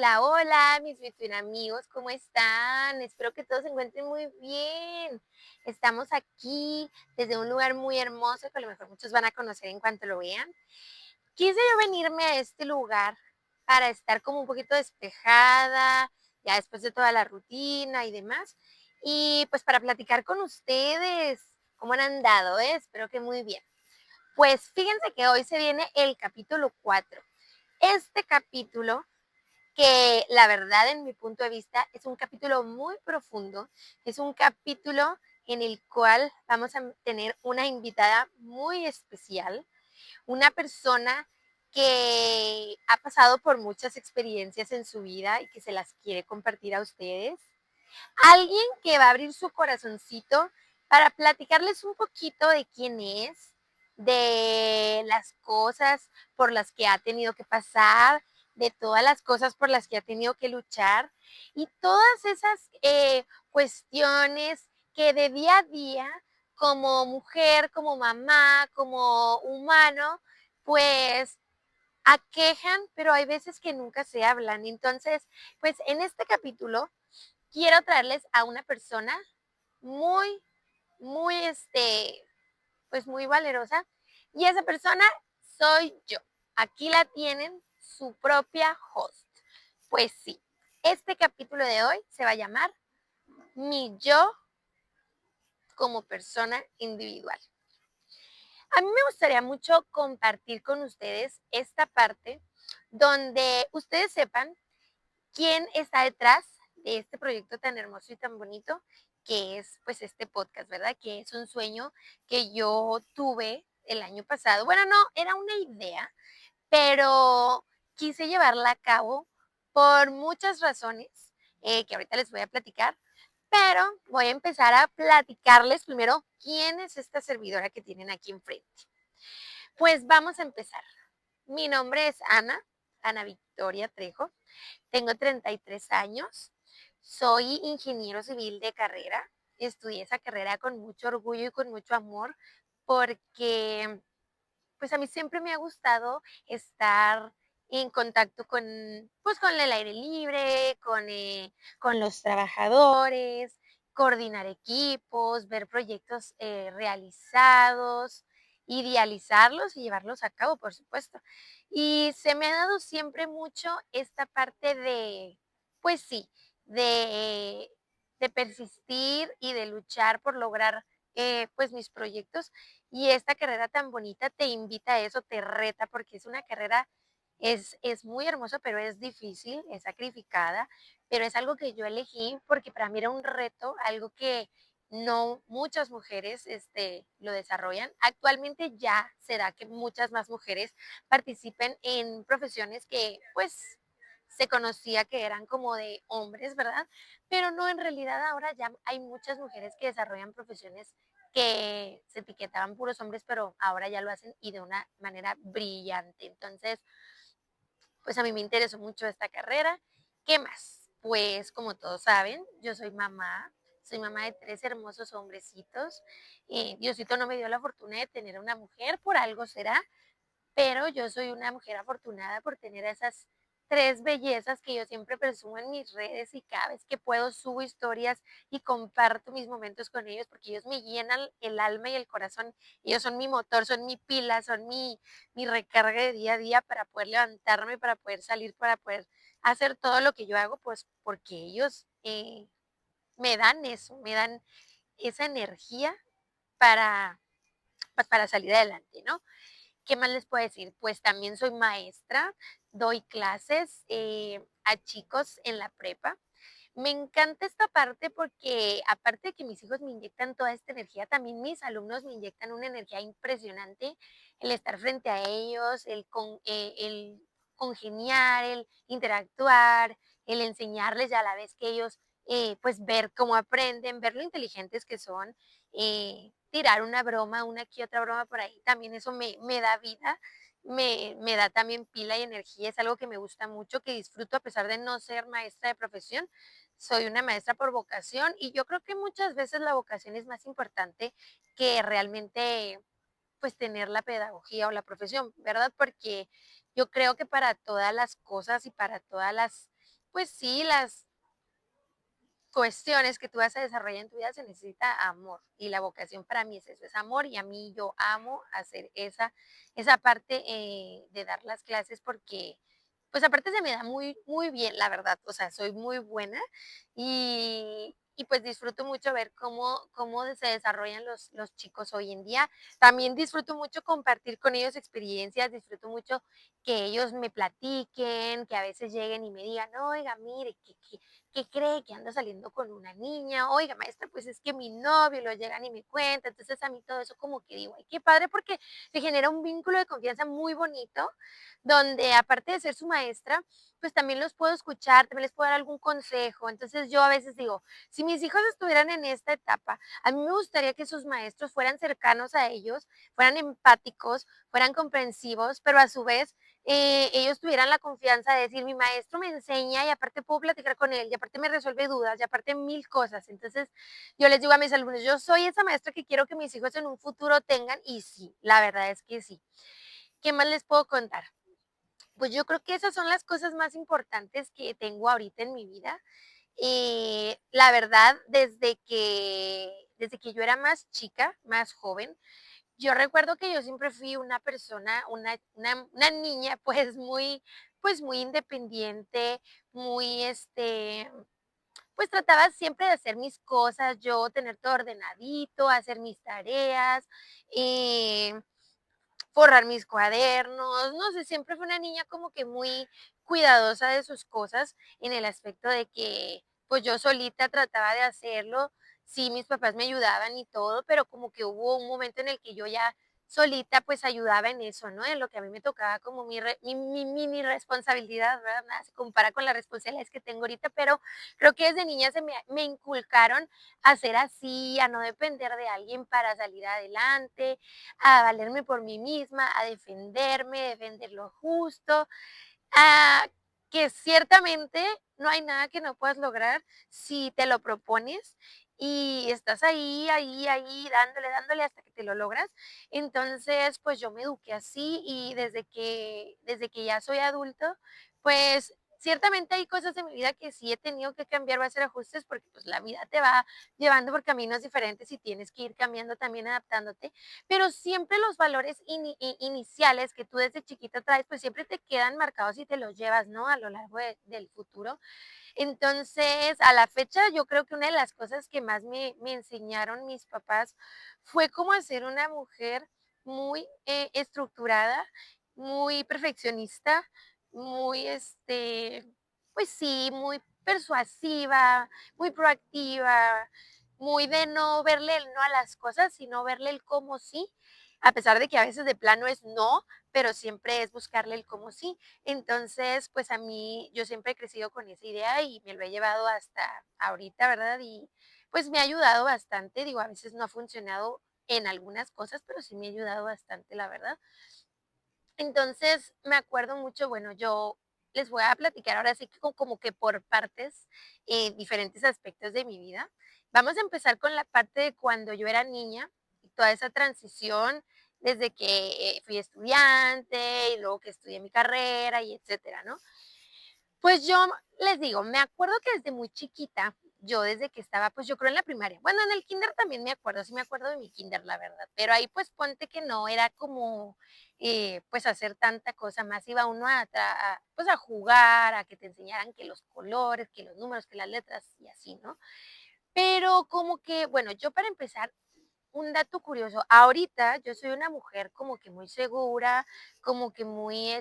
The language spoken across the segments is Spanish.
Hola, hola, mis Between amigos, ¿cómo están? Espero que todos se encuentren muy bien. Estamos aquí desde un lugar muy hermoso que a lo mejor muchos van a conocer en cuanto lo vean. Quise yo venirme a este lugar para estar como un poquito despejada, ya después de toda la rutina y demás, y pues para platicar con ustedes. ¿Cómo han andado, Espero que muy bien. Pues fíjense que hoy se viene el capítulo 4. Este capítulo que la verdad en mi punto de vista es un capítulo muy profundo, es un capítulo en el cual vamos a tener una invitada muy especial, una persona que ha pasado por muchas experiencias en su vida y que se las quiere compartir a ustedes. Alguien que va a abrir su corazoncito para platicarles un poquito de quién es, de las cosas por las que ha tenido que pasar, de todas las cosas por las que ha tenido que luchar y todas esas cuestiones que de día a día, como mujer, como mamá, como humano, pues aquejan, pero hay veces que nunca se hablan. Entonces, pues en este capítulo quiero traerles a una persona muy, muy, pues muy valerosa. Y esa persona soy yo. Aquí la tienen, su propia host. Pues sí, este capítulo de hoy se va a llamar Mi yo como persona individual. A mí me gustaría mucho compartir con ustedes esta parte donde ustedes sepan quién está detrás de este proyecto tan hermoso y tan bonito que es pues este podcast, ¿verdad? Que es un sueño que yo tuve el año pasado. Bueno, no, era una idea, pero quise llevarla a cabo por muchas razones que ahorita les voy a platicar, pero voy a empezar a platicarles primero quién es esta servidora que tienen aquí enfrente. Pues vamos a empezar. Mi nombre es Ana Victoria Trejo. Tengo 33 años, soy ingeniero civil de carrera, estudié esa carrera con mucho orgullo y con mucho amor porque pues a mí siempre me ha gustado estar en contacto pues, con el aire libre, con los trabajadores, coordinar equipos, ver proyectos realizados, idealizarlos y llevarlos a cabo, por supuesto. Y se me ha dado siempre mucho esta parte de, pues sí, de, de persistir y de luchar por lograr pues mis proyectos y esta carrera tan bonita te invita a eso, te reta, porque es una carrera, es muy hermosa, pero es difícil, es sacrificada, pero es algo que yo elegí porque para mí era un reto, algo que no muchas mujeres lo desarrollan. Actualmente ya se da que muchas más mujeres participen en profesiones que pues se conocía que eran como de hombres, ¿verdad? Pero no, en realidad ahora ya hay muchas mujeres que desarrollan profesiones que se etiquetaban puros hombres, pero ahora ya lo hacen y de una manera brillante. Entonces, pues a mí me interesó mucho esta carrera. ¿Qué más? Pues como todos saben, yo soy mamá de 3 hermosos hombrecitos. Diosito no me dio la fortuna de tener una mujer, por algo será, pero yo soy una mujer afortunada por tener esas 3 bellezas que yo siempre presumo en mis redes y cada vez que puedo subo historias y comparto mis momentos con ellos porque ellos me llenan el alma y el corazón. Ellos son mi motor, son mi pila, son mi recarga de día a día para poder levantarme, para poder salir, para poder hacer todo lo que yo hago, pues porque ellos me dan eso, me dan esa energía para, pues, para salir adelante, ¿no? ¿Qué más les puedo decir? Pues también soy maestra, doy clases a chicos en la prepa. Me encanta esta parte porque aparte de que mis hijos me inyectan toda esta energía, también mis alumnos me inyectan una energía impresionante. El estar frente a ellos, el congeniar, el interactuar, el enseñarles y a la vez que ellos pues ver cómo aprenden, ver lo inteligentes que son, tirar una broma, una que otra broma por ahí, también eso me da vida, me da también pila y energía, es algo que me gusta mucho, que disfruto a pesar de no ser maestra de profesión, soy una maestra por vocación y yo creo que muchas veces la vocación es más importante que realmente pues tener la pedagogía o la profesión, ¿verdad? Porque yo creo que para todas las cosas y para todas pues sí, las cuestiones que tú vas a desarrollar en tu vida se necesita amor y la vocación para mí es eso, es amor y a mí yo amo hacer esa parte de dar las clases porque pues aparte se me da muy bien, la verdad, o sea, soy muy buena y pues disfruto mucho ver cómo se desarrollan los chicos hoy en día. También disfruto mucho compartir con ellos experiencias, disfruto mucho que ellos me platiquen, que a veces lleguen y me digan, oiga, mire, ¿qué cree que anda saliendo con una niña? Oiga, maestra, pues es que mi novio lo llegan y me cuenta. Entonces a mí todo eso como que digo, ay, qué padre porque se genera un vínculo de confianza muy bonito, donde aparte de ser su maestra, pues también los puedo escuchar, también les puedo dar algún consejo. Entonces yo a veces digo, si mis hijos estuvieran en esta etapa, a mí me gustaría que sus maestros fueran cercanos a ellos, fueran empáticos, fueran comprensivos, pero a su vez ellos tuvieran la confianza de decir, mi maestro me enseña y aparte puedo platicar con él y aparte me resuelve dudas y aparte mil cosas. Entonces, yo les digo a mis alumnos, yo soy esa maestra que quiero que mis hijos en un futuro tengan y sí, la verdad es que sí. ¿Qué más les puedo contar? Pues yo creo que esas son las cosas más importantes que tengo ahorita en mi vida. La verdad, desde que yo era más chica, más joven, yo recuerdo que yo siempre fui una persona, una niña, pues, muy independiente, muy, pues, trataba siempre de hacer mis cosas, yo tener todo ordenadito, hacer mis tareas, eh, forrar mis cuadernos, no sé, siempre fui una niña como que muy cuidadosa de sus cosas en el aspecto de que, pues, yo solita trataba de hacerlo. Sí, mis papás me ayudaban y todo, pero como que hubo un momento en el que yo ya solita, pues, ayudaba en eso, ¿no? En lo que a mí me tocaba como mi mini responsabilidad, ¿verdad? Nada se compara con las responsabilidades que tengo ahorita, pero creo que desde niña me inculcaron a ser así, a no depender de alguien para salir adelante, a valerme por mí misma, a defenderme, defender lo justo, a que ciertamente no hay nada que no puedas lograr si te lo propones y estás ahí, dándole hasta que te lo logras. Entonces, pues yo me eduqué así y desde que ya soy adulto, pues ciertamente hay cosas de mi vida que sí he tenido que cambiar o hacer ajustes porque pues la vida te va llevando por caminos diferentes y tienes que ir cambiando también, adaptándote, pero siempre los valores iniciales que tú desde chiquita traes, pues siempre te quedan marcados y te los llevas, ¿no? A lo largo del futuro. Entonces, a la fecha, yo creo que una de las cosas que más me enseñaron mis papás fue cómo ser una mujer muy estructurada, muy perfeccionista, muy, pues sí, muy persuasiva, muy proactiva, muy de no verle el no a las cosas, sino verle el cómo sí, a pesar de que a veces de plano es no, pero siempre es buscarle el cómo sí. Entonces, pues a mí, yo siempre he crecido con esa idea y me lo he llevado hasta ahorita, ¿verdad? Y pues me ha ayudado bastante, digo, a veces no ha funcionado en algunas cosas, pero sí me ha ayudado bastante, la verdad. Entonces, me acuerdo mucho, bueno, yo les voy a platicar ahora sí que como que por partes, diferentes aspectos de mi vida. Vamos a empezar con la parte de cuando yo era niña, y toda esa transición desde que fui estudiante y luego que estudié mi carrera y etcétera, ¿no? Pues yo les digo, me acuerdo que desde muy chiquita, yo desde que estaba, pues yo creo en la primaria, bueno, en el kinder también me acuerdo, sí me acuerdo de mi kinder, la verdad, pero ahí pues ponte que no era como, pues hacer tanta cosa más, iba uno pues a jugar, a que te enseñaran que los colores, que los números, que las letras y así, ¿no? Pero como que, bueno, yo para empezar, un dato curioso, ahorita yo soy una mujer como que muy segura, como que muy,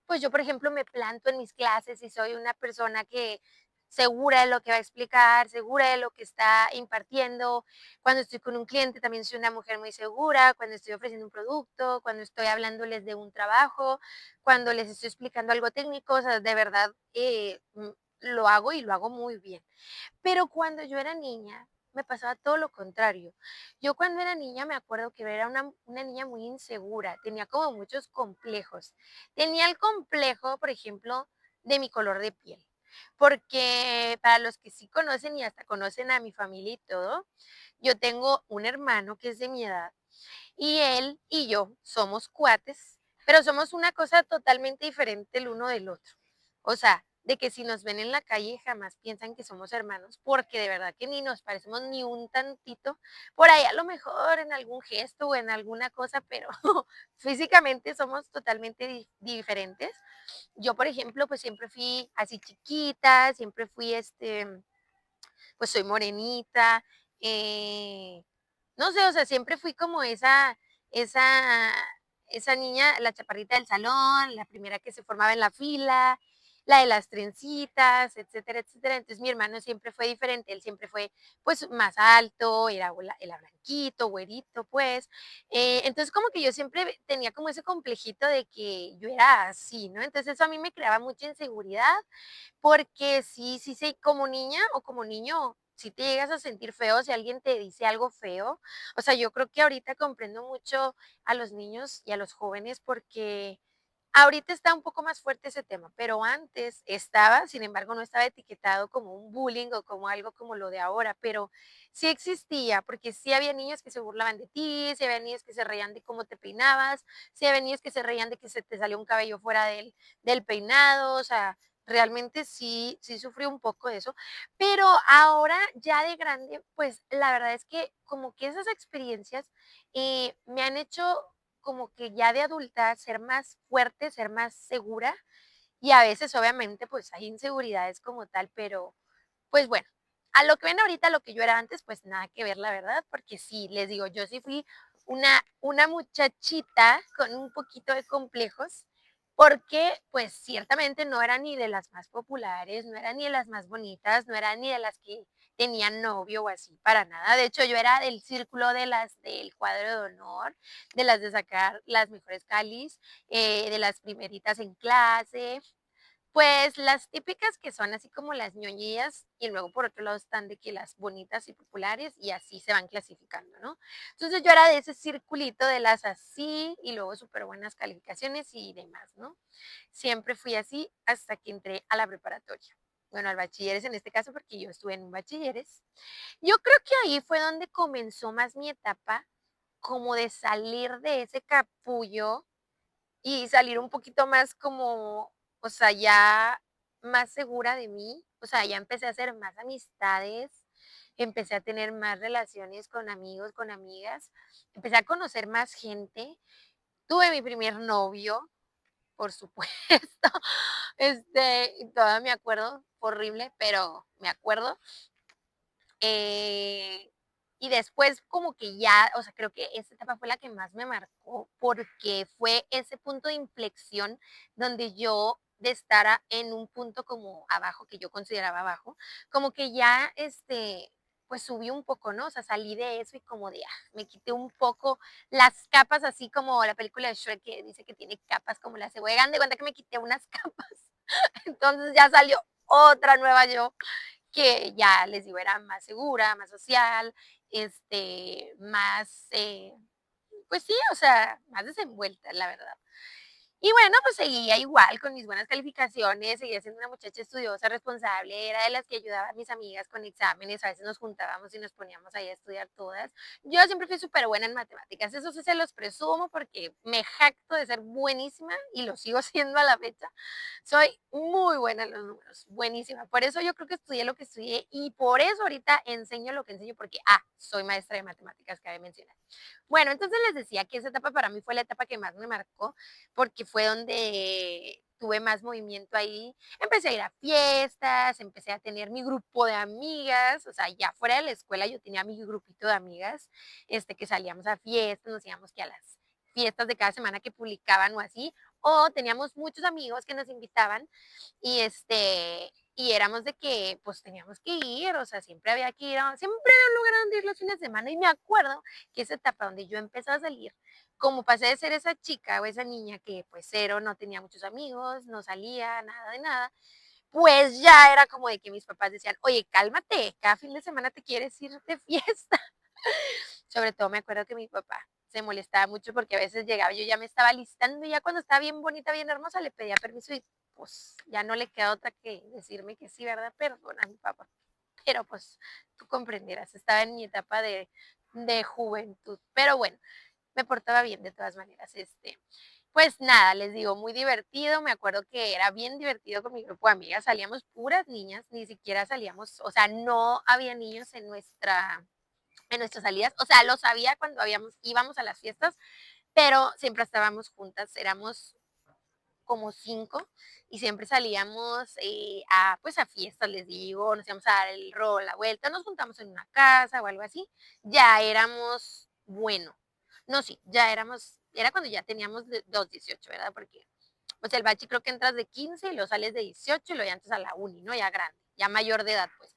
pues yo, por ejemplo, me planto en mis clases y soy una persona que segura de lo que va a explicar, segura de lo que está impartiendo. Cuando estoy con un cliente también soy una mujer muy segura, cuando estoy ofreciendo un producto, cuando estoy hablándoles de un trabajo, cuando les estoy explicando algo técnico, o sea, de verdad lo hago y lo hago muy bien. Pero cuando yo era niña, me pasaba todo lo contrario. Yo cuando era niña me acuerdo que era una niña muy insegura, tenía como muchos complejos. Tenía el complejo, por ejemplo, de mi color de piel, porque para los que sí conocen y hasta conocen a mi familia y todo, yo tengo un hermano que es de mi edad y él y yo somos cuates, pero somos una cosa totalmente diferente el uno del otro. O sea, de que si nos ven en la calle jamás piensan que somos hermanos, porque de verdad que ni nos parecemos ni un tantito. Por ahí a lo mejor en algún gesto o en alguna cosa, pero físicamente somos totalmente diferentes. Yo, por ejemplo, pues siempre fui así chiquita, siempre fui pues soy morenita, no sé, o sea, siempre fui como esa, esa niña, la chaparrita del salón, la primera que se formaba en la fila, la de las trencitas, etcétera, etcétera. Entonces mi hermano siempre fue diferente, él siempre fue pues más alto, era blanquito, güerito, pues. Entonces como que yo siempre tenía como ese complejito de que yo era así, ¿no? Entonces eso a mí me creaba mucha inseguridad porque sí, como niña o como niño, si te llegas a sentir feo, si alguien te dice algo feo. O sea, yo creo que ahorita comprendo mucho a los niños y a los jóvenes porque ahorita está un poco más fuerte ese tema, pero antes estaba, sin embargo, no estaba etiquetado como un bullying o como algo como lo de ahora, pero sí existía, porque sí había niños que se burlaban de ti, sí había niños que se reían de cómo te peinabas, sí había niños que se reían de que se te salió un cabello fuera del peinado, o sea, realmente sí sufrí un poco de eso, pero ahora ya de grande, pues la verdad es que como que esas experiencias me han hecho como que ya de adulta ser más fuerte, ser más segura y a veces obviamente pues hay inseguridades como tal, pero pues bueno, a lo que ven ahorita, lo que yo era antes, pues nada que ver la verdad, porque sí, les digo, yo sí fui una muchachita con un poquito de complejos, porque pues ciertamente no era ni de las más populares, no era ni de las más bonitas, no era ni de las que tenían novio o así, para nada. De hecho, yo era del círculo de las del cuadro de honor, de las de sacar las mejores calis, de las primeritas en clase, pues las típicas que son así como las ñoñillas y luego por otro lado están de que las bonitas y populares y así se van clasificando, ¿no? Entonces yo era de ese circulito de las así y luego súper buenas calificaciones y demás, ¿no? Siempre fui así hasta que entré a la preparatoria. Bueno, al bachilleres en este caso porque yo estuve en un bachilleres. Yo creo que ahí fue donde comenzó más mi etapa como de salir de ese capullo y salir un poquito más como, o sea, ya más segura de mí, o sea, ya empecé a hacer más amistades, empecé a tener más relaciones con amigos, con amigas, empecé a conocer más gente, tuve mi primer novio, por supuesto, y todavía me acuerdo, horrible, pero me acuerdo, eh, y después como que ya, o sea, creo que esa etapa fue la que más me marcó porque fue ese punto de inflexión donde yo de estar en un punto como abajo, que yo consideraba abajo, como que ya, pues subí un poco, ¿no? O sea, salí de eso y como de, me quité un poco las capas, así como la película de Shrek que dice que tiene capas como la cebolla, hagan de cuenta que me quité unas capas, entonces ya salió otra nueva yo que ya les digo, era más segura, más social, más, pues sí, o sea, más desenvuelta, la verdad. Y bueno, pues seguía igual con mis buenas calificaciones, seguía siendo una muchacha estudiosa, responsable, era de las que ayudaba a mis amigas con exámenes, a veces nos juntábamos y nos poníamos ahí a estudiar todas. Yo siempre fui súper buena en matemáticas, eso sí se los presumo porque me jacto de ser buenísima y lo sigo siendo a la fecha. Soy muy buena en los números, buenísima. Por eso yo creo que estudié lo que estudié y por eso ahorita enseño lo que enseño porque, soy maestra de matemáticas, cabe mencionar. Bueno, entonces les decía que esa etapa para mí fue la etapa que más me marcó porque fue donde tuve más movimiento ahí. Empecé a ir a fiestas, empecé a tener mi grupo de amigas, o sea, ya fuera de la escuela yo tenía mi grupito de amigas, que salíamos a fiestas, nos íbamos que a las fiestas de cada semana que publicaban o así, o teníamos muchos amigos que nos invitaban y y éramos de que pues teníamos que ir, o sea, siempre había que ir, siempre había un lugar donde ir los fines de semana y me acuerdo que esa etapa donde yo empecé a salir, como pasé de ser esa chica o esa niña que pues cero, no tenía muchos amigos, no salía, nada de nada, pues ya era como de que mis papás decían, oye, cálmate, cada fin de semana te quieres ir de fiesta. Sobre todo me acuerdo que mi papá se molestaba mucho porque a veces llegaba, yo ya me estaba listando y ya cuando estaba bien bonita, bien hermosa, le pedía permiso y pues ya no le queda otra que decirme que sí, ¿verdad? Perdona, mi papá. Pero pues tú comprenderás, estaba en mi etapa de juventud. Pero bueno, me portaba bien de todas maneras. Pues nada, les digo, muy divertido, me acuerdo que era bien divertido con mi grupo de amigas, salíamos puras niñas, ni siquiera salíamos, o sea, no había niños en nuestras salidas, o sea, lo sabía cuando íbamos a las fiestas, pero siempre estábamos juntas, éramos como 5 y siempre salíamos pues a fiestas, les digo, nos íbamos a dar el rol, la vuelta, nos juntamos en una casa o algo así, ya éramos, bueno, no, sí, ya éramos, era cuando ya teníamos los 18, ¿verdad? Porque pues el bachi creo que entras de 15 y lo sales de 18 y lo ya entras a la uni, ¿no? Ya grande, ya mayor de edad, pues.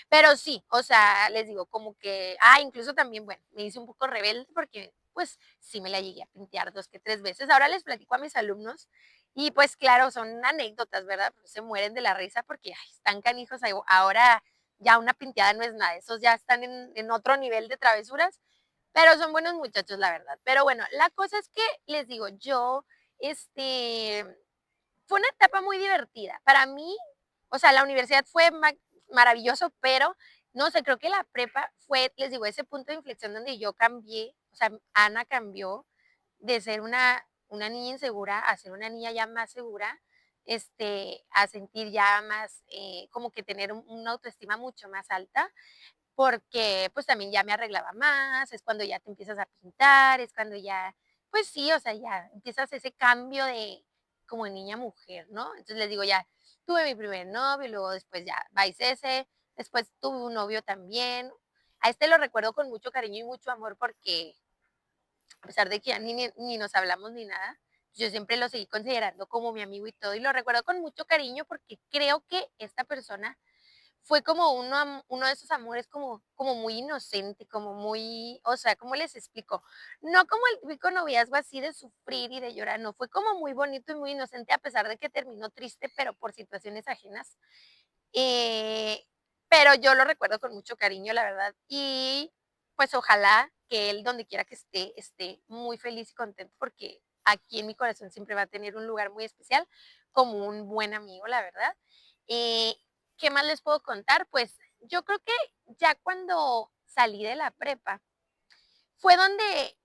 Pero sí, o sea, les digo, como que, incluso también, bueno, me hice un poco rebelde porque, pues, sí me la llegué a pintear 2 que 3 veces. Ahora les platico a mis alumnos y, pues, claro, son anécdotas, ¿verdad? Pues, se mueren de la risa porque, están canijos. Ahora ya una pinteada no es nada, esos ya están en otro nivel de travesuras, pero son buenos muchachos, la verdad. Pero bueno, la cosa es que, les digo, este, fue una etapa muy divertida. Para mí, o sea, la universidad fue maravilloso, pero no sé, creo que la prepa fue, les digo, ese punto de inflexión donde yo cambié, o sea, Ana cambió de ser una niña insegura a ser una niña ya más segura, a sentir ya más, como que tener una autoestima mucho más alta, porque pues también ya me arreglaba más, es cuando ya te empiezas a pintar, es cuando ya, pues sí, o sea, ya empiezas ese cambio de como de niña a mujer, ¿no? Entonces les digo, ya tuve mi primer novio, luego después ya vice ese, después tuve un novio también. A este lo recuerdo con mucho cariño y mucho amor porque a pesar de que ya ni nos hablamos ni nada, yo siempre lo seguí considerando como mi amigo y todo, y lo recuerdo con mucho cariño porque creo que esta persona fue como uno de esos amores como muy inocente, como muy, o sea, ¿cómo les explico? No como el típico noviazgo así de sufrir y de llorar, no, fue como muy bonito y muy inocente a pesar de que terminó triste, pero por situaciones ajenas. Eh, pero yo lo recuerdo con mucho cariño, la verdad, y pues ojalá que él, donde quiera que esté muy feliz y contento, porque aquí en mi corazón siempre va a tener un lugar muy especial, como un buen amigo, la verdad. Eh, ¿Qué más les puedo contar? Pues yo creo que ya cuando salí de la prepa, fue donde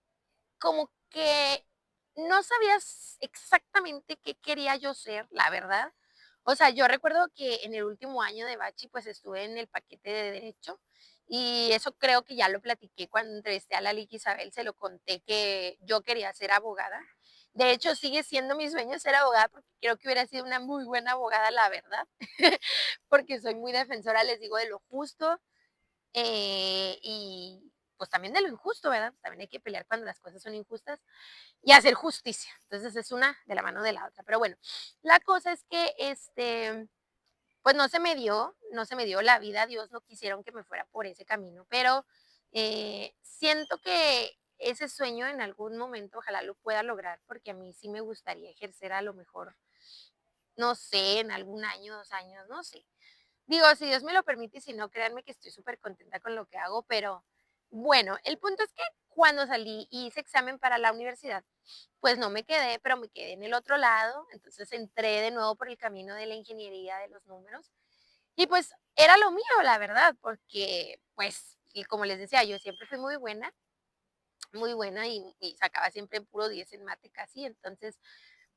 como que no sabías exactamente qué quería yo ser, la verdad. O sea, yo recuerdo que en el último año de Bachi, pues estuve en el paquete de Derecho y eso creo que ya lo platiqué cuando entrevisté a la Lick Isabel, se lo conté que yo quería ser abogada. De hecho, sigue siendo mi sueño ser abogada porque creo que hubiera sido una muy buena abogada, la verdad, porque soy muy defensora, les digo, de lo justo, y pues también de lo injusto, ¿verdad? También hay que pelear cuando las cosas son injustas y hacer justicia. Entonces es una de la mano de la otra. Pero bueno, la cosa es que pues no se me dio la vida, Dios no quisieron que me fuera por ese camino, pero siento que ese sueño en algún momento ojalá lo pueda lograr, porque a mí sí me gustaría ejercer a lo mejor, no sé, en algún año, 2 años, no sé. Digo, si Dios me lo permite, y si no, créanme que estoy súper contenta con lo que hago, pero bueno, el punto es que cuando salí y hice examen para la universidad, pues no me quedé, pero me quedé en el otro lado, entonces entré de nuevo por el camino de la ingeniería de los números y pues era lo mío, la verdad, porque pues, y como les decía, yo siempre fui muy buena y sacaba siempre puro 10 en mate casi, entonces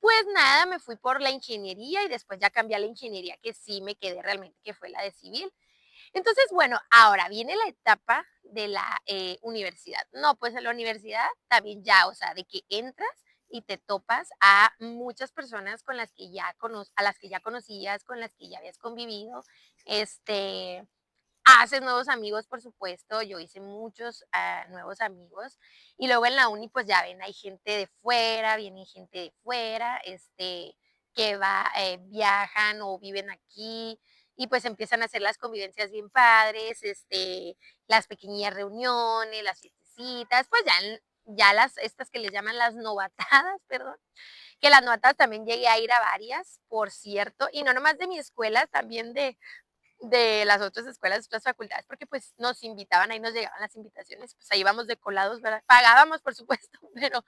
pues nada, me fui por la ingeniería y después ya cambié a la ingeniería que sí me quedé realmente, que fue la de civil. Entonces, bueno, ahora viene la etapa de la universidad. No, pues en la universidad también ya, o sea, de que entras y te topas a muchas personas con las que a las que ya conocías, con las que ya habías convivido, haces nuevos amigos, por supuesto, yo hice muchos nuevos amigos y luego en la uni pues ya ven, hay gente de fuera, viene gente de fuera, que viajan o viven aquí y pues empiezan a hacer las convivencias bien padres, las pequeñas reuniones, las fiestecitas, pues ya estas que les llaman las novatadas, perdón, que las novatadas también llegué a ir a varias, por cierto, y no nomás de mi escuela, también de las otras escuelas, otras facultades, porque pues nos invitaban, ahí nos llegaban las invitaciones, pues ahí íbamos de colados, ¿verdad? Pagábamos, por supuesto, pero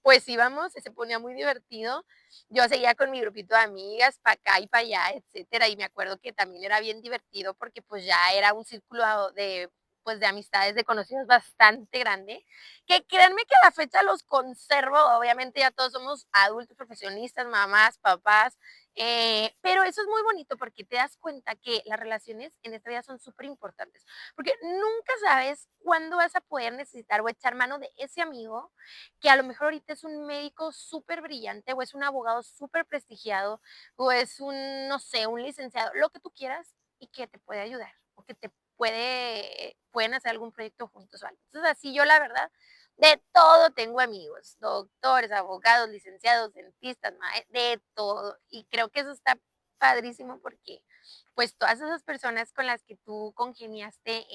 pues íbamos y se ponía muy divertido. Yo seguía con mi grupito de amigas, para acá y para allá, etcétera, y me acuerdo que también era bien divertido porque pues ya era un círculo de pues de amistades, de conocidos bastante grande, que créanme que a la fecha los conservo, obviamente ya todos somos adultos, profesionistas, mamás, papás, pero eso es muy bonito porque te das cuenta que las relaciones en esta vida son súper importantes, porque nunca sabes cuándo vas a poder necesitar o echar mano de ese amigo que a lo mejor ahorita es un médico súper brillante o es un abogado súper prestigiado o es un, no sé, un licenciado, lo que tú quieras y que te puede ayudar o que te pueden hacer algún proyecto juntos o algo. Entonces, así yo la verdad, de todo tengo amigos, doctores, abogados, licenciados, dentistas, de todo. Y creo que eso está padrísimo porque pues todas esas personas con las que tú congeniaste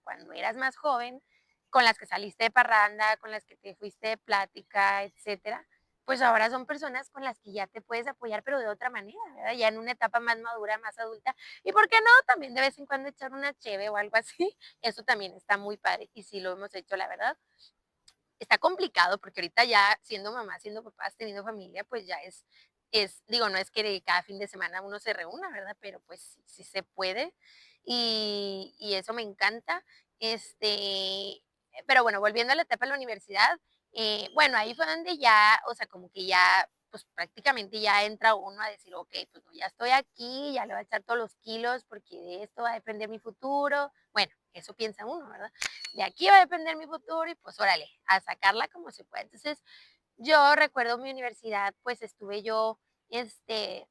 cuando eras más joven, con las que saliste de parranda, con las que te fuiste de plática, etcétera, pues ahora son personas con las que ya te puedes apoyar, pero de otra manera, ¿verdad? Ya en una etapa más madura, más adulta. Y por qué no, también de vez en cuando echar una cheve o algo así, eso también está muy padre. Y sí lo hemos hecho, la verdad. Está complicado porque ahorita ya siendo mamá, siendo papás, teniendo familia, pues ya digo, no es que cada fin de semana uno se reúna, ¿verdad? Pero pues sí, sí se puede y eso me encanta. Pero bueno, volviendo a la etapa de la universidad, bueno, ahí fue donde ya, o sea, como que ya, pues prácticamente ya entra uno a decir, ok, pues no, ya estoy aquí, ya le voy a echar todos los kilos porque de esto va a depender mi futuro. Bueno, eso piensa uno, ¿verdad? De aquí va a depender mi futuro y pues órale, a sacarla como se puede. Entonces, yo recuerdo mi universidad, pues estuve yo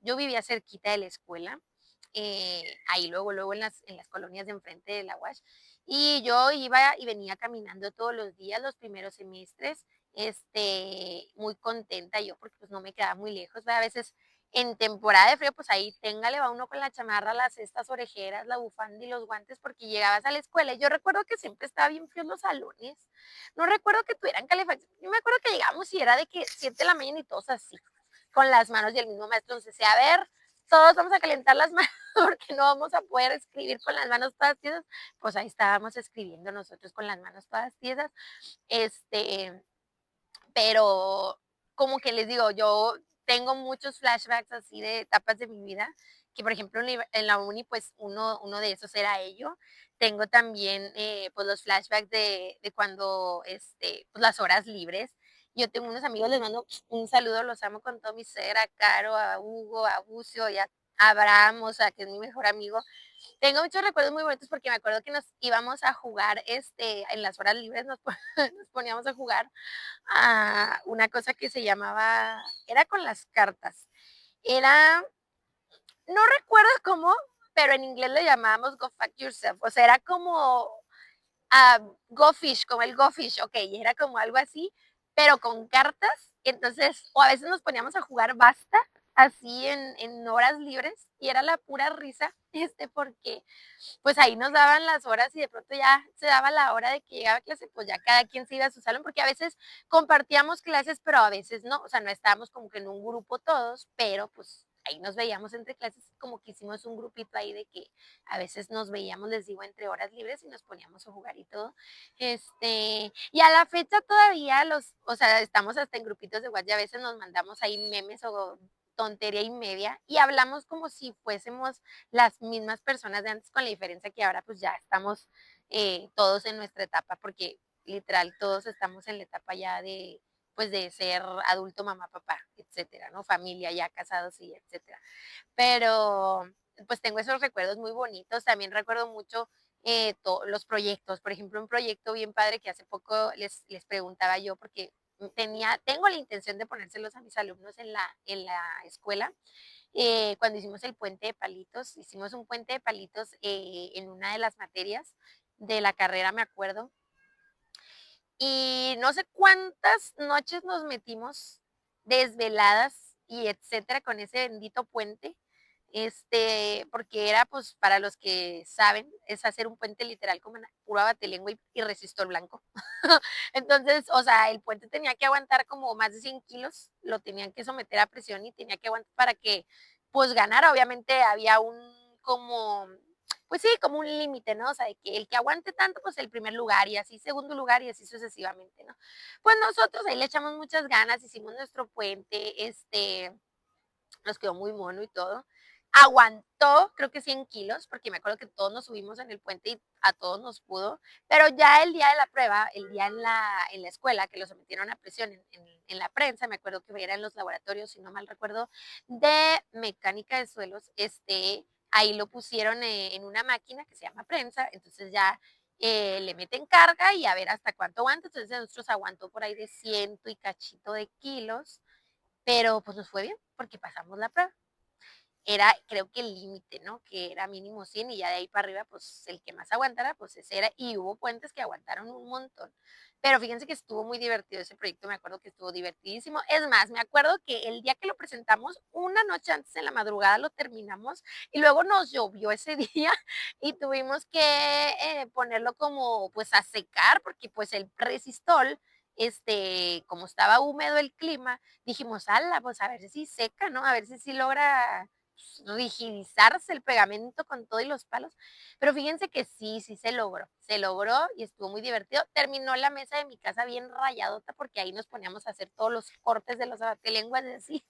vivía cerquita de la escuela, ahí luego en las colonias de enfrente de la UASH, y yo iba y venía caminando todos los días, los primeros semestres, muy contenta yo porque pues no me quedaba muy lejos, ¿verdad? A veces en temporada de frío, pues ahí téngale, va uno con la chamarra, las estas orejeras, la bufanda y los guantes porque llegabas a la escuela. Y yo recuerdo que siempre estaba bien frío los salones, no recuerdo que tuvieran calefacción. Yo me acuerdo que llegamos y era de que 7 de la mañana y todos así, con las manos y el mismo maestro. Entonces, a ver, todos vamos a calentar las manos porque no vamos a poder escribir con las manos todas tiesas. Pues ahí estábamos escribiendo nosotros con las manos todas tiesas. Este, pero como que les digo, yo tengo muchos flashbacks así de etapas de mi vida, que por ejemplo en la uni, pues uno de esos era ello. Tengo también pues los flashbacks de cuando, pues las horas libres. Yo tengo unos amigos, les mando un saludo, los amo con todo mi ser, a Caro, a Hugo, a Bucio y a Abraham, o sea, que es mi mejor amigo. Tengo muchos recuerdos muy bonitos porque me acuerdo que nos íbamos a jugar, en las horas libres nos poníamos a jugar a una cosa que se llamaba, era con las cartas. Era, no recuerdo cómo, pero en inglés le llamábamos Go Fuck Yourself. O sea, era como Go Fish, como el Go Fish, ok, era como algo así, pero con cartas. Entonces, o a veces nos poníamos a jugar basta, así en horas libres, y era la pura risa, porque pues ahí nos daban las horas y de pronto ya se daba la hora de que llegaba a clase, pues ya cada quien se iba a su salón, porque a veces compartíamos clases, pero a veces no, o sea, no estábamos como que en un grupo todos, pero pues ahí nos veíamos entre clases, como que hicimos un grupito ahí de que a veces nos veíamos, les digo, entre horas libres y nos poníamos a jugar y todo. Y a la fecha todavía o sea, estamos hasta en grupitos de WhatsApp y a veces nos mandamos ahí memes o tontería y media y hablamos como si fuésemos las mismas personas de antes, con la diferencia que ahora pues ya estamos todos en nuestra etapa, porque literal todos estamos en la etapa ya de pues de ser adulto, mamá, papá, etcétera, ¿no? Familia, ya casados y etcétera. Pero pues tengo esos recuerdos muy bonitos. También recuerdo mucho los proyectos. Por ejemplo, un proyecto bien padre que hace poco les preguntaba yo, porque tengo la intención de ponérselos a mis alumnos en la escuela. Cuando hicimos el puente de palitos, hicimos un puente de palitos en una de las materias de la carrera, me acuerdo. Y no sé cuántas noches nos metimos desveladas y etcétera con ese bendito puente. Porque era, pues, para los que saben, es hacer un puente literal como pura batelengua y resistor blanco. Entonces, o sea, el puente tenía que aguantar como más de 100 kilos, lo tenían que someter a presión y tenía que aguantar para que, pues, ganara. Obviamente había como, pues sí, como un límite, ¿no? O sea, de que el que aguante tanto, pues el primer lugar y así segundo lugar y así sucesivamente, ¿no? Pues nosotros ahí le echamos muchas ganas, hicimos nuestro puente, nos quedó muy mono y todo. aguantó, creo que 100 kilos, porque me acuerdo que todos nos subimos en el puente y a todos nos pudo, pero ya el día de la prueba, el día en la escuela, que lo sometieron a presión en la prensa, me acuerdo que era en los laboratorios, si no mal recuerdo, de mecánica de suelos, ahí lo pusieron en una máquina que se llama prensa, entonces ya le meten carga y a ver hasta cuánto aguanta, entonces nosotros aguantó por ahí de ciento y cachito de kilos, pero pues nos fue bien porque pasamos la prueba. Era, creo que el límite, ¿no? Que era mínimo 100 y ya de ahí para arriba, pues el que más aguantara, pues ese era. Y hubo puentes que aguantaron un montón. Pero fíjense que estuvo muy divertido ese proyecto, me acuerdo que estuvo divertidísimo. Es más, me acuerdo que el día que lo presentamos, una noche antes en la madrugada lo terminamos y luego nos llovió ese día y tuvimos que ponerlo como pues a secar porque pues el resistol, como estaba húmedo el clima, dijimos, ala, pues a ver si seca, ¿no? A ver si logra rigidizarse el pegamento con todo y los palos. Pero fíjense que sí, sí se logró y estuvo muy divertido. Terminó la mesa de mi casa bien rayadota porque ahí nos poníamos a hacer todos los cortes de los abatelenguas y así.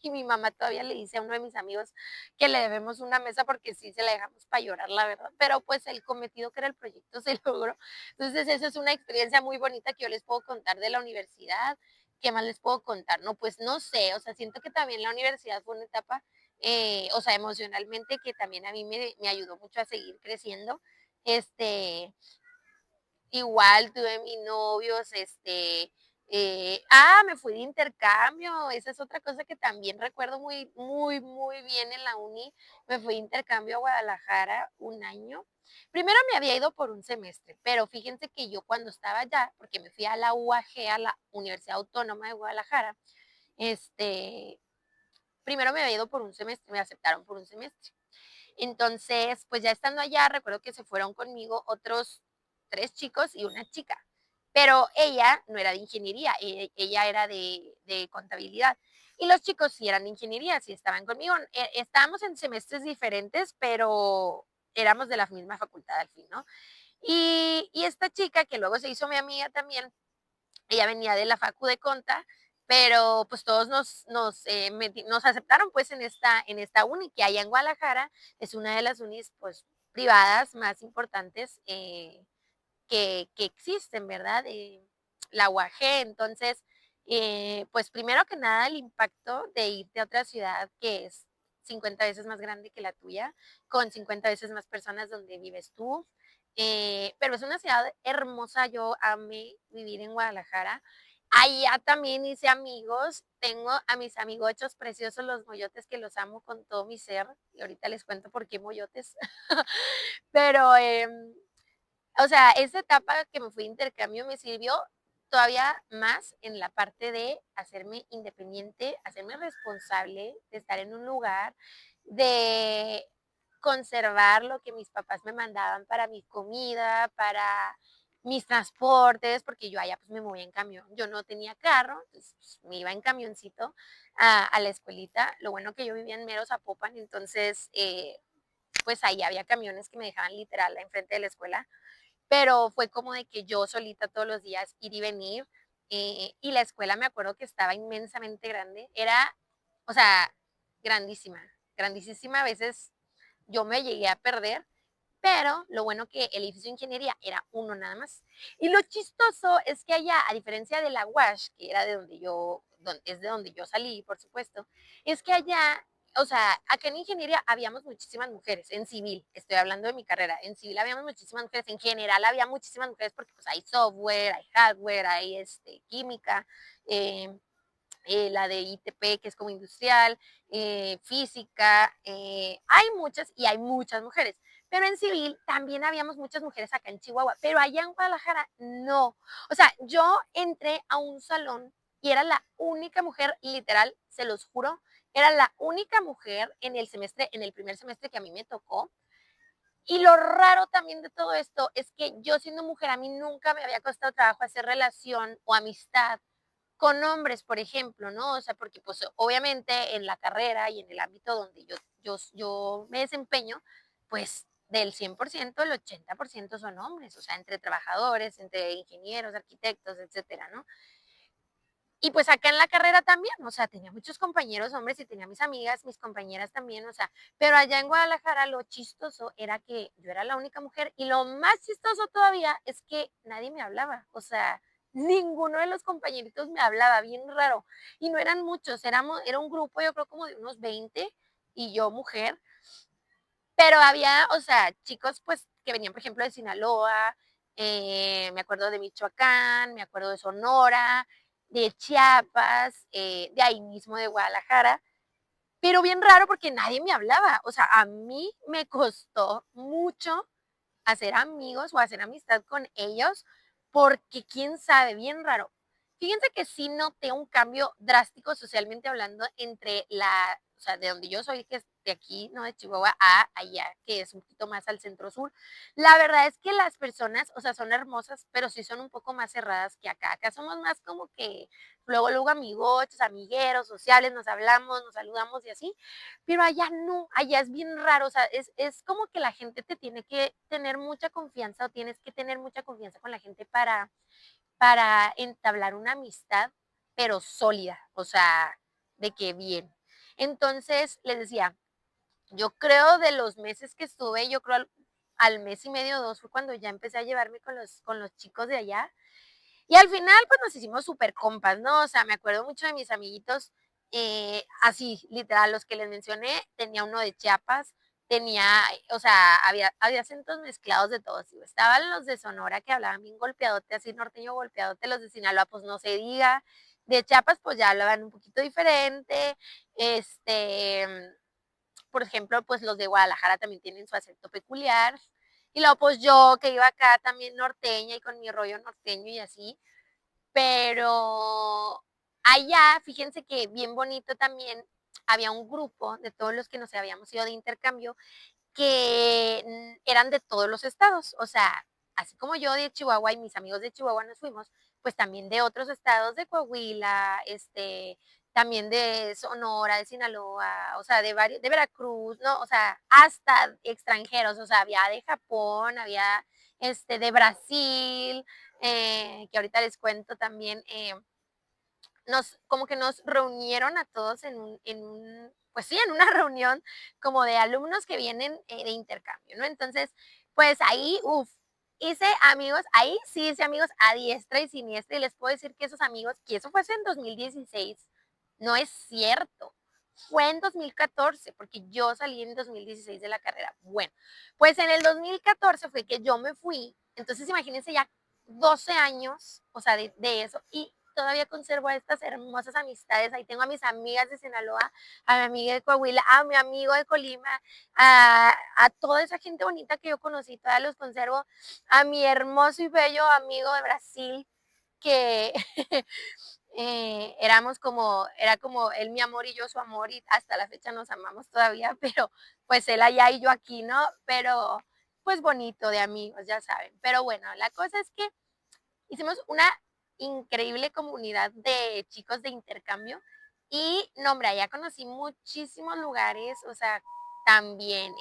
Y mi mamá todavía le dice a uno de mis amigos que le debemos una mesa porque sí se la dejamos para llorar, la verdad. Pero pues el cometido que era el proyecto se logró. Entonces esa es una experiencia muy bonita que yo les puedo contar de la universidad. ¿Qué más les puedo contar? No, pues no sé, o sea, siento que también la universidad fue una etapa, o sea, emocionalmente que también a mí me ayudó mucho a seguir creciendo. Este, Igual tuve mis novios, me fui de intercambio, esa es otra cosa que también recuerdo muy, muy, muy bien en la uni. Me fui de intercambio a Guadalajara un año. Primero me había ido por un semestre, pero fíjense que yo cuando estaba allá, porque me fui a la UAG, a la Universidad Autónoma de Guadalajara, este, primero me había ido por un semestre, me aceptaron por un semestre. Entonces, pues ya estando allá, recuerdo que se fueron conmigo otros 3 chicos y una chica. Pero ella no era de ingeniería, ella era de contabilidad. Y los chicos sí eran de ingeniería, sí estaban conmigo. Estábamos en semestres diferentes, pero éramos de la misma facultad al fin, ¿no? Y esta chica, que luego se hizo mi amiga también, ella venía de la Facu de Conta, pero pues todos nos aceptaron pues en esta uni que hay en Guadalajara, es una de las unis pues privadas más importantes que existen, ¿verdad? La UAG, entonces, pues primero que nada el impacto de irte a otra ciudad que es 50 veces más grande que la tuya, con 50 veces más personas donde vives tú, pero es una ciudad hermosa, yo amé vivir en Guadalajara. Allá también hice amigos, tengo a mis amigochos preciosos, los moyotes, que los amo con todo mi ser, y ahorita les cuento por qué moyotes, pero o sea, esa etapa que me fui de intercambio me sirvió todavía más en la parte de hacerme independiente, hacerme responsable de estar en un lugar, de conservar lo que mis papás me mandaban para mi comida, para mis transportes, porque yo allá pues me movía en camión. Yo no tenía carro, entonces pues, me iba en camioncito a la escuelita. Lo bueno que yo vivía en Mero Zapopan, entonces pues ahí había camiones que me dejaban literal enfrente de la escuela, pero fue como de que yo solita todos los días ir y venir, y la escuela me acuerdo que estaba inmensamente grande, era, o sea, grandísima, grandísima, a veces yo me llegué a perder, pero lo bueno que el edificio de ingeniería era uno nada más. Y lo chistoso es que allá, a diferencia de la UASH, que era de donde es de donde yo salí, por supuesto, es que allá, o sea, acá en ingeniería habíamos muchísimas mujeres, en civil, estoy hablando de mi carrera, en civil habíamos muchísimas mujeres, en general había muchísimas mujeres porque pues hay software, hay hardware, hay química, eh, la de ITP, que es como industrial, física, hay muchas y hay muchas mujeres. Pero en civil también habíamos muchas mujeres acá en Chihuahua, pero allá en Guadalajara no. O sea, yo entré a un salón y era la única mujer, literal, se los juro, era la única mujer en el semestre, en el primer semestre que a mí me tocó. Y lo raro también de todo esto es que yo siendo mujer, a mí nunca me había costado trabajo hacer relación o amistad con hombres, por ejemplo, ¿no? O sea, porque pues obviamente en la carrera y en el ámbito donde yo me desempeño, pues del 100% el 80% son hombres, o sea, entre trabajadores, entre ingenieros, arquitectos, etcétera, ¿no? Y pues acá en la carrera también, o sea, tenía muchos compañeros hombres y tenía mis amigas, mis compañeras también, o sea, pero allá en Guadalajara lo chistoso era que yo era la única mujer y lo más chistoso todavía es que nadie me hablaba, o sea, ninguno de los compañeritos me hablaba, bien raro. Y no eran muchos, era un grupo yo creo como de unos 20 y yo mujer, pero había, o sea, chicos pues que venían, por ejemplo, de Sinaloa, me acuerdo de Michoacán, me acuerdo de Sonora, de Chiapas, de ahí mismo de Guadalajara, pero bien raro porque nadie me hablaba, o sea, a mí me costó mucho hacer amigos o hacer amistad con ellos, porque quién sabe, bien raro. Fíjense que sí noté un cambio drástico socialmente hablando entre o sea, de donde yo soy, que es de aquí, ¿no? De Chihuahua a allá, que es un poquito más al centro sur. La verdad es que las personas, o sea, son hermosas, pero sí son un poco más cerradas que acá. Acá somos más como que luego amigochos, amigueros, sociales, nos hablamos, nos saludamos y así, pero allá no, allá es bien raro, o sea, es como que la gente te tiene que tener mucha confianza o tienes que tener mucha confianza con la gente para entablar una amistad, pero sólida, o sea, de que bien. Entonces, les decía, yo creo de los meses que estuve, yo creo al mes y medio, 2, fue cuando ya empecé a llevarme con los chicos de allá. Y al final, pues nos hicimos súper compas, ¿no? O sea, me acuerdo mucho de mis amiguitos, así, literal, los que les mencioné, tenía uno de Chiapas, tenía, o sea, había acentos mezclados de todos. Digo, estaban los de Sonora que hablaban bien golpeadote, así norteño golpeadote, los de Sinaloa, pues no se diga. De Chiapas, pues ya hablaban un poquito diferente. Este, por ejemplo, pues los de Guadalajara también tienen su acento peculiar. Y luego, pues yo que iba acá también norteña y con mi rollo norteño y así, pero allá, fíjense que bien bonito también, había un grupo de todos los que nos habíamos ido de intercambio que eran de todos los estados, o sea, así como yo de Chihuahua y mis amigos de Chihuahua nos fuimos, pues también de otros estados, de Coahuila, también de Sonora, de Sinaloa, o sea, de varios, de Veracruz, ¿no? O sea, hasta extranjeros, o sea, había de Japón, había de Brasil, que ahorita les cuento también, como que nos reunieron a todos pues sí, en una reunión como de alumnos que vienen de intercambio, ¿no? Entonces, pues ahí, uff, hice amigos, ahí sí hice amigos a diestra y siniestra y les puedo decir que esos amigos, que eso fue en 2016, no es cierto. Fue en 2014, porque yo salí en 2016 de la carrera. Bueno, pues en el 2014 fue que yo me fui. Entonces, imagínense ya 12 años, o sea, de eso. Y todavía conservo estas hermosas amistades. Ahí tengo a mis amigas de Sinaloa, a mi amiga de Coahuila, a mi amigo de Colima, a toda esa gente bonita que yo conocí, todavía los conservo, a mi hermoso y bello amigo de Brasil, que era como él mi amor y yo su amor y hasta la fecha nos amamos todavía, pero pues él allá y yo aquí, ¿no? Pero pues bonito de amigos, ya saben. Pero bueno, la cosa es que hicimos una increíble comunidad de chicos de intercambio y, no, hombre, allá conocí muchísimos lugares, o sea, también,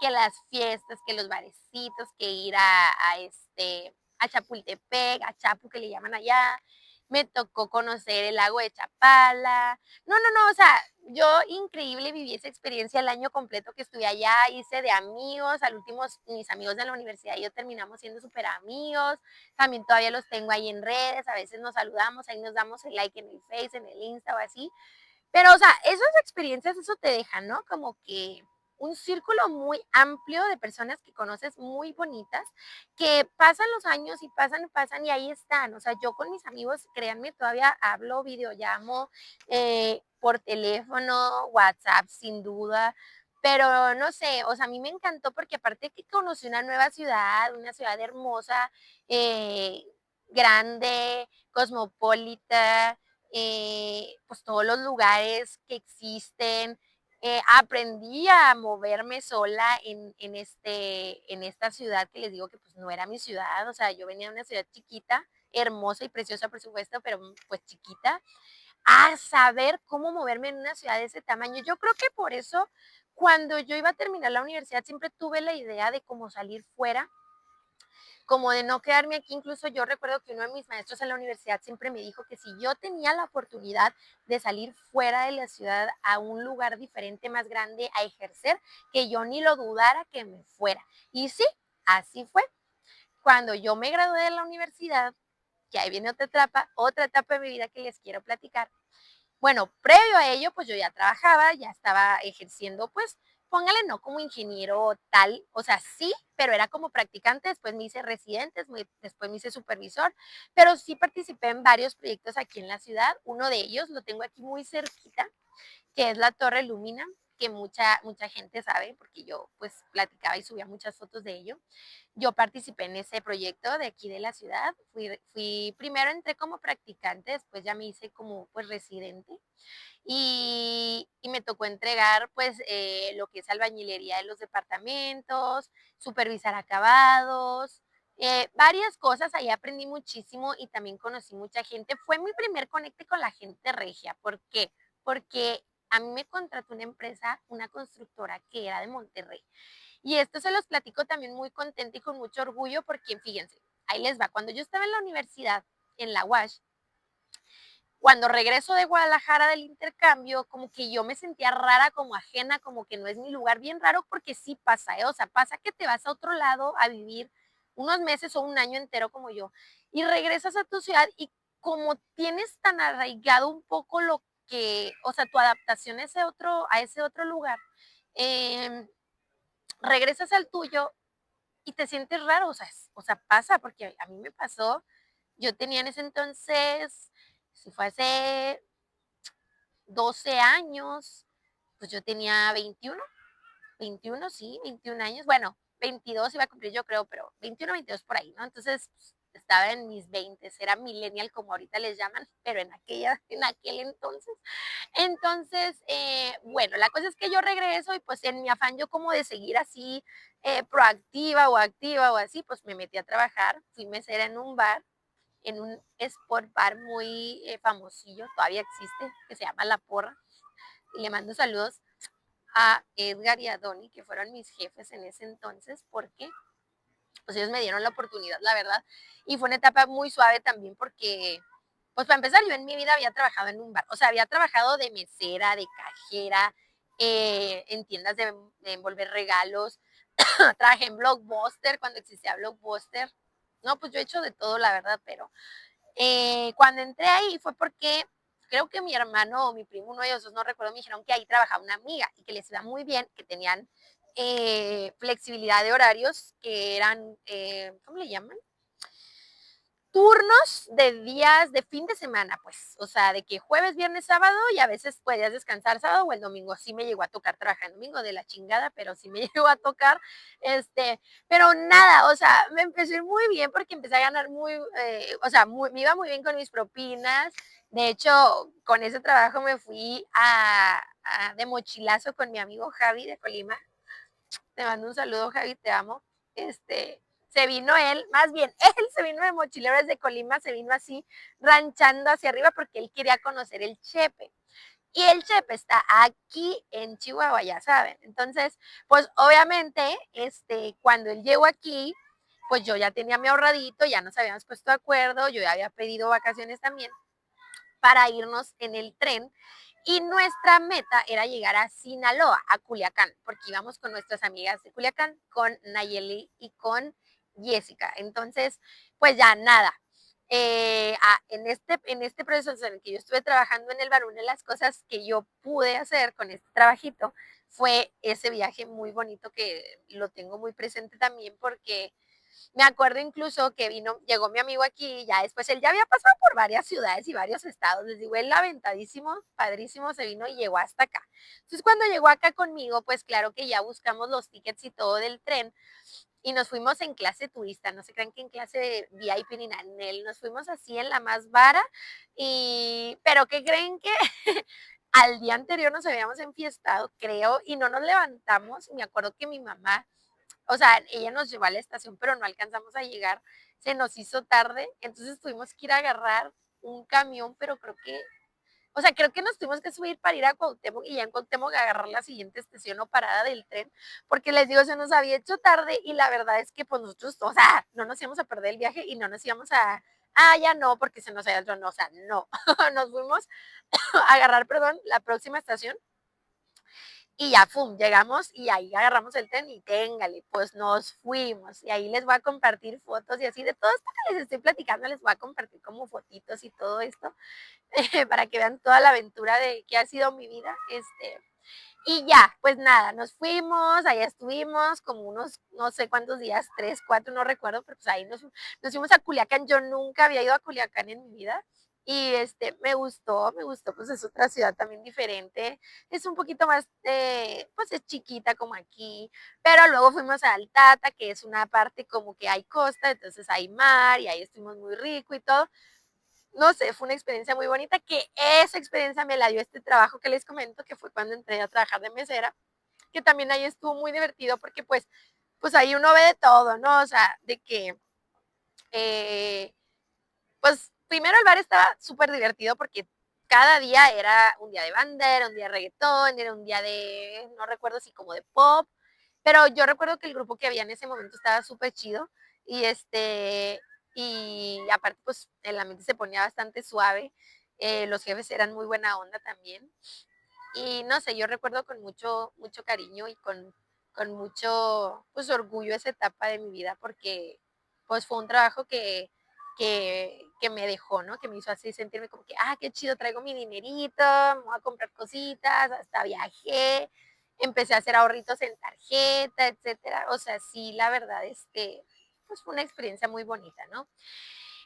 que las fiestas, que los barecitos, que ir a Chapultepec, a Chapu, que le llaman allá, me tocó conocer el lago de Chapala, no, o sea, yo increíble viví esa experiencia el año completo que estuve allá, hice de amigos, al último mis amigos de la universidad y yo terminamos siendo súper amigos, también todavía los tengo ahí en redes, a veces nos saludamos, ahí nos damos el like en el Face, en el Insta o así. Pero, o sea, esas experiencias, eso te deja, ¿no? Como que un círculo muy amplio de personas que conoces muy bonitas, que pasan los años y pasan y ahí están. O sea, yo con mis amigos, créanme, todavía hablo, videollamo, por teléfono, WhatsApp, sin duda. Pero no sé, o sea, a mí me encantó porque aparte que conocí una ciudad hermosa, eh, grande, cosmopolita, pues todos los lugares que existen. Aprendí a moverme sola en esta ciudad que les digo que pues no era mi ciudad, o sea, yo venía de una ciudad chiquita, hermosa y preciosa por supuesto, pero pues chiquita, a saber cómo moverme en una ciudad de ese tamaño. Yo creo que por eso cuando yo iba a terminar la universidad siempre tuve la idea de cómo salir fuera como de no quedarme aquí. Incluso yo recuerdo que uno de mis maestros en la universidad siempre me dijo que si yo tenía la oportunidad de salir fuera de la ciudad a un lugar diferente, más grande, a ejercer, que yo ni lo dudara que me fuera. Y sí, así fue. Cuando yo me gradué de la universidad, que ahí viene otra etapa de mi vida que les quiero platicar. Bueno, previo a ello, pues yo ya trabajaba, ya estaba ejerciendo, pues, póngale no como ingeniero tal, o sea, sí, pero era como practicante, después me hice residente, después me hice supervisor, pero sí participé en varios proyectos aquí en la ciudad. Uno de ellos lo tengo aquí muy cerquita, que es la Torre Lumina, que mucha gente sabe, porque yo pues platicaba y subía muchas fotos de ello. Yo participé en ese proyecto de aquí de la ciudad. Primero entré como practicante, después ya me hice como pues residente y me tocó entregar pues lo que es albañilería de los departamentos, supervisar acabados, varias cosas. Ahí aprendí muchísimo y también conocí mucha gente. Fue mi primer conecte con la gente regia. ¿Por qué? Porque a mí me contrató una empresa, una constructora que era de Monterrey. Y esto se los platico también muy contenta y con mucho orgullo porque fíjense, ahí les va. Cuando yo estaba en la universidad, en la UASH, cuando regreso de Guadalajara del intercambio, como que yo me sentía rara, como ajena, como que no es mi lugar, bien raro, porque sí pasa, ¿eh? O sea, pasa que te vas a otro lado a vivir unos meses o un año entero como yo, y regresas a tu ciudad y como tienes tan arraigado un poco lo que, o sea, tu adaptación a ese otro lugar, eh, regresas al tuyo y te sientes raro, o sea, pasa, porque a mí me pasó, yo tenía en ese entonces, si fue hace 12 años, pues yo tenía 21, sí, 21 años, bueno, 22 iba a cumplir yo creo, pero 21, 22 por ahí, ¿no? Entonces pues, estaba en mis 20, era millennial como ahorita les llaman, pero en aquel entonces. Entonces, bueno, la cosa es que yo regreso y pues en mi afán yo como de seguir así proactiva o activa o así, pues me metí a trabajar, fui mesera en un bar, en un sport bar muy famosillo, todavía existe, que se llama La Porra, y le mando saludos a Edgar y a Donny, que fueron mis jefes en ese entonces, porque pues ellos me dieron la oportunidad, la verdad, y fue una etapa muy suave también porque, pues para empezar, yo en mi vida había trabajado en un bar, o sea, había trabajado de mesera, de cajera, en tiendas de envolver regalos, trabajé en Blockbuster cuando existía Blockbuster, no, pues yo he hecho de todo, la verdad, pero cuando entré ahí fue porque creo que mi hermano o mi primo, uno de ellos, no recuerdo, me dijeron que ahí trabajaba una amiga y que les iba muy bien, que tenían flexibilidad de horarios, que eran, ¿cómo le llaman? Turnos de días de fin de semana, pues, o sea, de que jueves, viernes, sábado y a veces podías descansar sábado o el domingo. Sí me llegó a tocar trabajar el domingo de la chingada, pero sí me llegó a tocar, pero nada, o sea, me empecé muy bien porque empecé a ganar o sea, me iba muy bien con mis propinas. De hecho, con ese trabajo me fui de mochilazo con mi amigo Javi de Colima. Te mando un saludo, Javi, te amo. Se vino él, más bien, él se vino de mochilero desde Colima, se vino así, ranchando hacia arriba porque él quería conocer el Chepe. Y el Chepe está aquí en Chihuahua, ya saben. Entonces, pues obviamente, cuando él llegó aquí, pues yo ya tenía mi ahorradito, ya nos habíamos puesto de acuerdo, yo ya había pedido vacaciones también para irnos en el tren y nuestra meta era llegar a Sinaloa, a Culiacán, porque íbamos con nuestras amigas de Culiacán, con Nayeli y con Jessica. Entonces, pues ya nada. En este proceso en el que yo estuve trabajando en el bar, una de las cosas que yo pude hacer con este trabajito fue ese viaje muy bonito que lo tengo muy presente también porque me acuerdo incluso que llegó mi amigo aquí, ya después él ya había pasado por varias ciudades y varios estados, les digo, él aventadísimo, padrísimo, se vino y llegó hasta acá. Entonces cuando llegó acá conmigo, pues claro que ya buscamos los tickets y todo del tren y nos fuimos en clase turista, no se crean que en clase de VIP ni nada, nos fuimos así en la más vara, pero ¿qué creen que al día anterior nos habíamos enfiestado, creo, y no nos levantamos? Me acuerdo que mi mamá, o sea, ella nos llevó a la estación, pero no alcanzamos a llegar, se nos hizo tarde, entonces tuvimos que ir a agarrar un camión, pero creo que O sea, creo que nos tuvimos que subir para ir a Cuauhtémoc y ya en Cuauhtémoc agarrar la siguiente estación o parada del tren, porque les digo, se nos había hecho tarde y la verdad es que pues nosotros, o sea, no nos íbamos a perder el viaje y no nos íbamos ya no, porque se nos había hecho, no, o sea, no, nos fuimos a agarrar, perdón, la próxima estación y ya, pum, llegamos y ahí agarramos el tren y téngale, pues nos fuimos. Y ahí les voy a compartir fotos y así de todo esto que les estoy platicando, les voy a compartir como fotitos y todo esto para que vean toda la aventura de que ha sido mi vida. Y ya, pues nada, nos fuimos, allá estuvimos como unos, no sé cuántos días, 3, 4, no recuerdo, pero pues ahí nos fuimos a Culiacán. Yo nunca había ido a Culiacán en mi vida. Y me gustó, pues es otra ciudad también diferente, es un poquito más, pues es chiquita como aquí, pero luego fuimos a Altata, que es una parte como que hay costa, entonces hay mar y ahí estuvimos muy rico y todo. No sé, fue una experiencia muy bonita, que esa experiencia me la dio este trabajo que les comento, que fue cuando entré a trabajar de mesera, que también ahí estuvo muy divertido porque pues ahí uno ve de todo, ¿no? O sea, de que, eh, pues primero el bar estaba súper divertido porque cada día era un día de banda, era un día de reggaetón, era un día de, no recuerdo si como de pop, pero yo recuerdo que el grupo que había en ese momento estaba súper chido y y aparte pues el ambiente se ponía bastante suave, los jefes eran muy buena onda también y no sé, yo recuerdo con mucho, mucho cariño y con mucho pues orgullo esa etapa de mi vida porque pues fue un trabajo que me dejó, ¿no? Que me hizo así sentirme como que, qué chido, traigo mi dinerito, me voy a comprar cositas, hasta viajé, empecé a hacer ahorritos en tarjeta, etcétera. O sea, sí, la verdad es que pues fue una experiencia muy bonita, ¿no?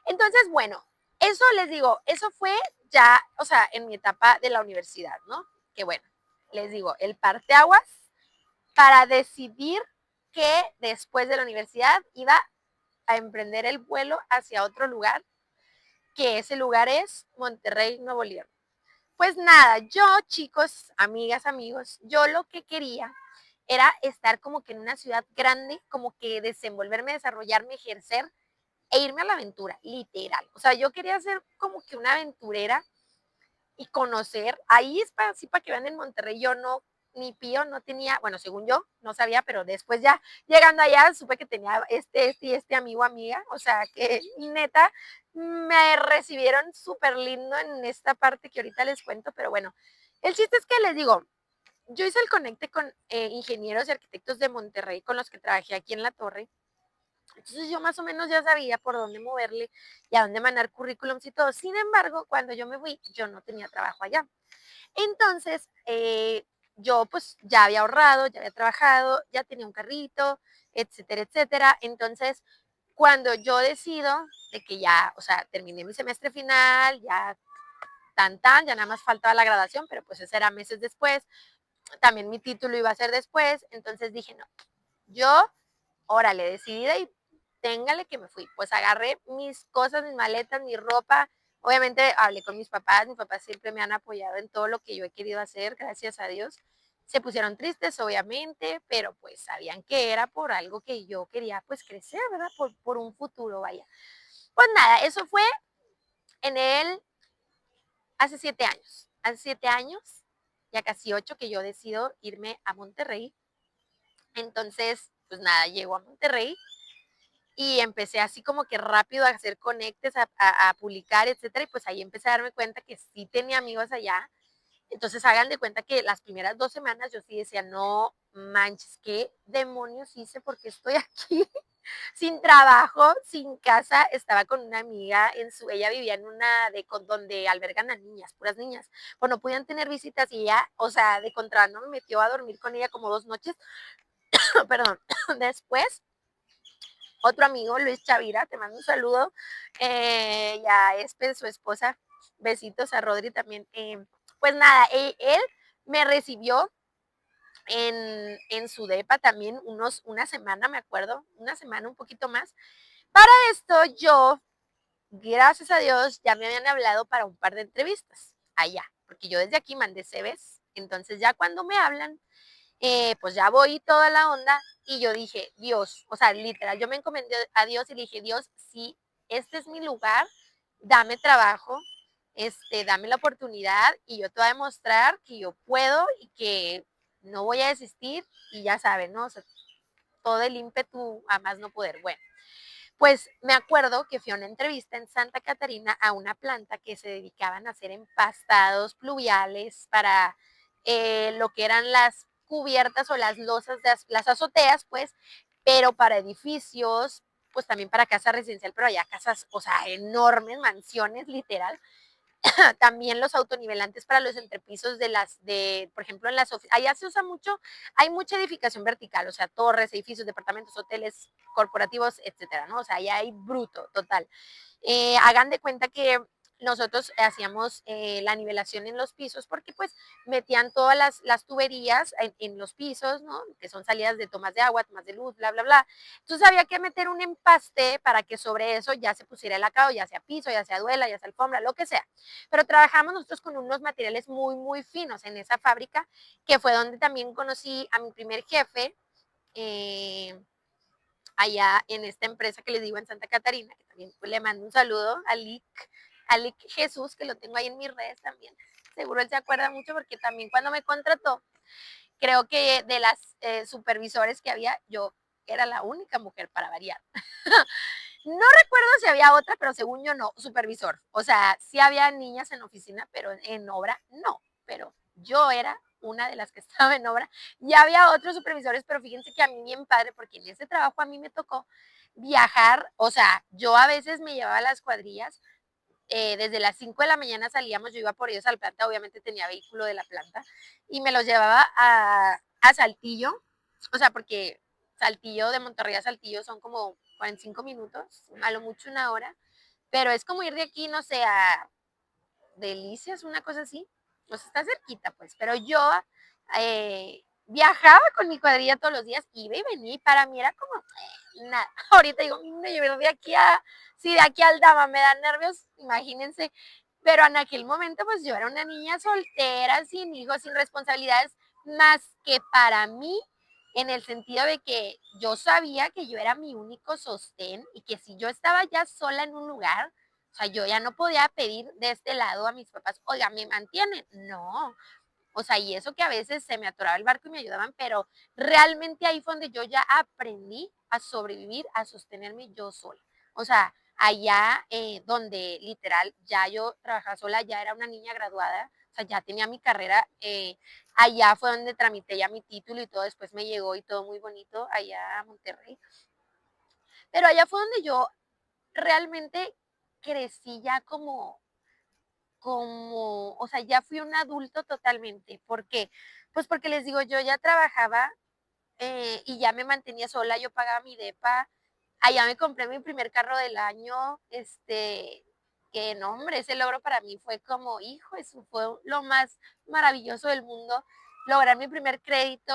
Entonces, bueno, eso les digo, eso fue ya, o sea, en mi etapa de la universidad, ¿no? Que bueno, les digo, el parteaguas para decidir que después de la universidad iba a emprender el vuelo hacia otro lugar, que ese lugar es Monterrey, Nuevo León. Pues nada, yo, chicos, amigas, amigos, yo lo que quería era estar como que en una ciudad grande, como que desenvolverme, desarrollarme, ejercer e irme a la aventura, literal. O sea, yo quería ser como que una aventurera y conocer. Ahí es para, sí, para que vean en Monterrey, yo no, ni pío, no tenía, bueno, según yo, no sabía, pero después ya llegando allá supe que tenía este amigo, amiga, o sea, que neta me recibieron súper lindo en esta parte que ahorita les cuento, pero bueno, el chiste es que les digo, yo hice el conecte con ingenieros y arquitectos de Monterrey con los que trabajé aquí en la torre. Entonces yo más o menos ya sabía por dónde moverle y a dónde mandar currículums y todo. Sin embargo, cuando yo me fui, yo no tenía trabajo allá. Entonces, yo pues ya había ahorrado, ya había trabajado, ya tenía un carrito, etcétera, etcétera. Entonces, cuando yo decido de que ya, o sea, terminé mi semestre final, ya ya nada más faltaba la graduación, pero pues eso era meses después, también mi título iba a ser después, entonces dije, no, yo, órale, decidida y téngale que me fui. Pues agarré mis cosas, mis maletas, mi ropa. Obviamente hablé con mis papás siempre me han apoyado en todo lo que yo he querido hacer, gracias a Dios. Se pusieron tristes, obviamente, pero pues sabían que era por algo que yo quería pues crecer, ¿verdad? Por un futuro, vaya. Pues nada, eso fue en hace 7 años. Hace 7 años, ya casi 8, que yo decido irme a Monterrey. Entonces, pues nada, llego a Monterrey y empecé así como que rápido a hacer conectes, a publicar, etcétera, y pues ahí empecé a darme cuenta que sí tenía amigos allá. Entonces hagan de cuenta que las primeras 2 semanas yo sí decía, no manches, ¿qué demonios hice? Porque estoy aquí sin trabajo, sin casa. Estaba con una amiga, ella vivía en una donde albergan a niñas, puras niñas, pues no podían tener visitas y ella, o sea, de contrario, me metió a dormir con ella como 2 noches, perdón, después otro amigo, Luis Chavira, te mando un saludo, ya es su esposa, besitos a Rodri también. Pues nada, él me recibió en su depa también una semana, me acuerdo, una semana, un poquito más. Para esto yo, gracias a Dios, ya me habían hablado para un par de entrevistas allá, porque yo desde aquí mandé CVs, entonces ya cuando me hablan, pues ya voy toda la onda y yo dije, Dios, o sea, literal, yo me encomendé a Dios y le dije, Dios, si este es mi lugar, dame trabajo, dame la oportunidad y yo te voy a demostrar que yo puedo y que no voy a desistir y ya saben, ¿no? O sea, todo el ímpetu a más no poder. Bueno, pues me acuerdo que fui a una entrevista en Santa Catarina a una planta que se dedicaban a hacer empastados pluviales para lo que eran las cubiertas o las losas de las azoteas, pues, pero para edificios, pues también para casas residencial, pero allá casas, o sea, enormes, mansiones, literal. También los autonivelantes para los entrepisos por ejemplo, en las oficinas, allá se usa mucho, hay mucha edificación vertical, o sea, torres, edificios, departamentos, hoteles corporativos, etcétera, ¿no? O sea, allá hay bruto, total. Hagan de cuenta que nosotros hacíamos la nivelación en los pisos porque pues metían todas las tuberías en los pisos, ¿no? Que son salidas de tomas de agua, tomas de luz, bla, bla, bla. Entonces había que meter un empaste para que sobre eso ya se pusiera el acabado, ya sea piso, ya sea duela, ya sea alfombra, lo que sea. Pero trabajamos nosotros con unos materiales muy, muy finos en esa fábrica, que fue donde también conocí a mi primer jefe, eh, allá en esta empresa que les digo en Santa Catarina, que también pues, le mando un saludo a Lick Jesús, que lo tengo ahí en mis redes también. Seguro él se acuerda mucho porque también cuando me contrató, creo que de las supervisores que había, yo era la única mujer para variar. No recuerdo si había otra, pero según yo no, supervisor. O sea, sí había niñas en oficina, pero en obra no. Pero yo era una de las que estaba en obra. Ya había otros supervisores, pero fíjense que a mí bien padre, porque en ese trabajo a mí me tocó viajar. O sea, yo a veces me llevaba las cuadrillas. Desde las 5 de la mañana salíamos, yo iba por ellos a la planta, obviamente tenía vehículo de la planta, y me los llevaba a Saltillo, o sea, porque Saltillo, de Monterrey a Saltillo son como 45 minutos, a lo mucho una hora, pero es como ir de aquí, no sé, a Delicias, una cosa así, o sea, está cerquita, pues, pero yo viajaba con mi cuadrilla todos los días, iba y venía, y para mí era como, nada, ahorita digo, no, yo de aquí a, si de aquí al Dama me dan nervios, imagínense, pero en aquel momento pues yo era una niña soltera, sin hijos, sin responsabilidades, más que para mí, en el sentido de que yo sabía que yo era mi único sostén y que si yo estaba ya sola en un lugar, o sea, yo ya no podía pedir de este lado a mis papás, oiga, ¿me mantienen? No. O sea, y eso que a veces se me atoraba el barco y me ayudaban, pero realmente ahí fue donde yo ya aprendí a sobrevivir, a sostenerme yo sola. O sea, allá donde literal ya yo trabajaba sola, ya era una niña graduada, o sea, ya tenía mi carrera, allá fue donde tramité ya mi título y todo, después me llegó y todo muy bonito allá a Monterrey. Pero allá fue donde yo realmente crecí ya o sea, ya fui un adulto totalmente. ¿Por qué? Pues porque les digo, yo ya trabajaba y ya me mantenía sola, yo pagaba mi depa, allá me compré mi primer carro del año, que no, hombre, ese logro para mí fue como, hijo, eso fue lo más maravilloso del mundo, lograr mi primer crédito,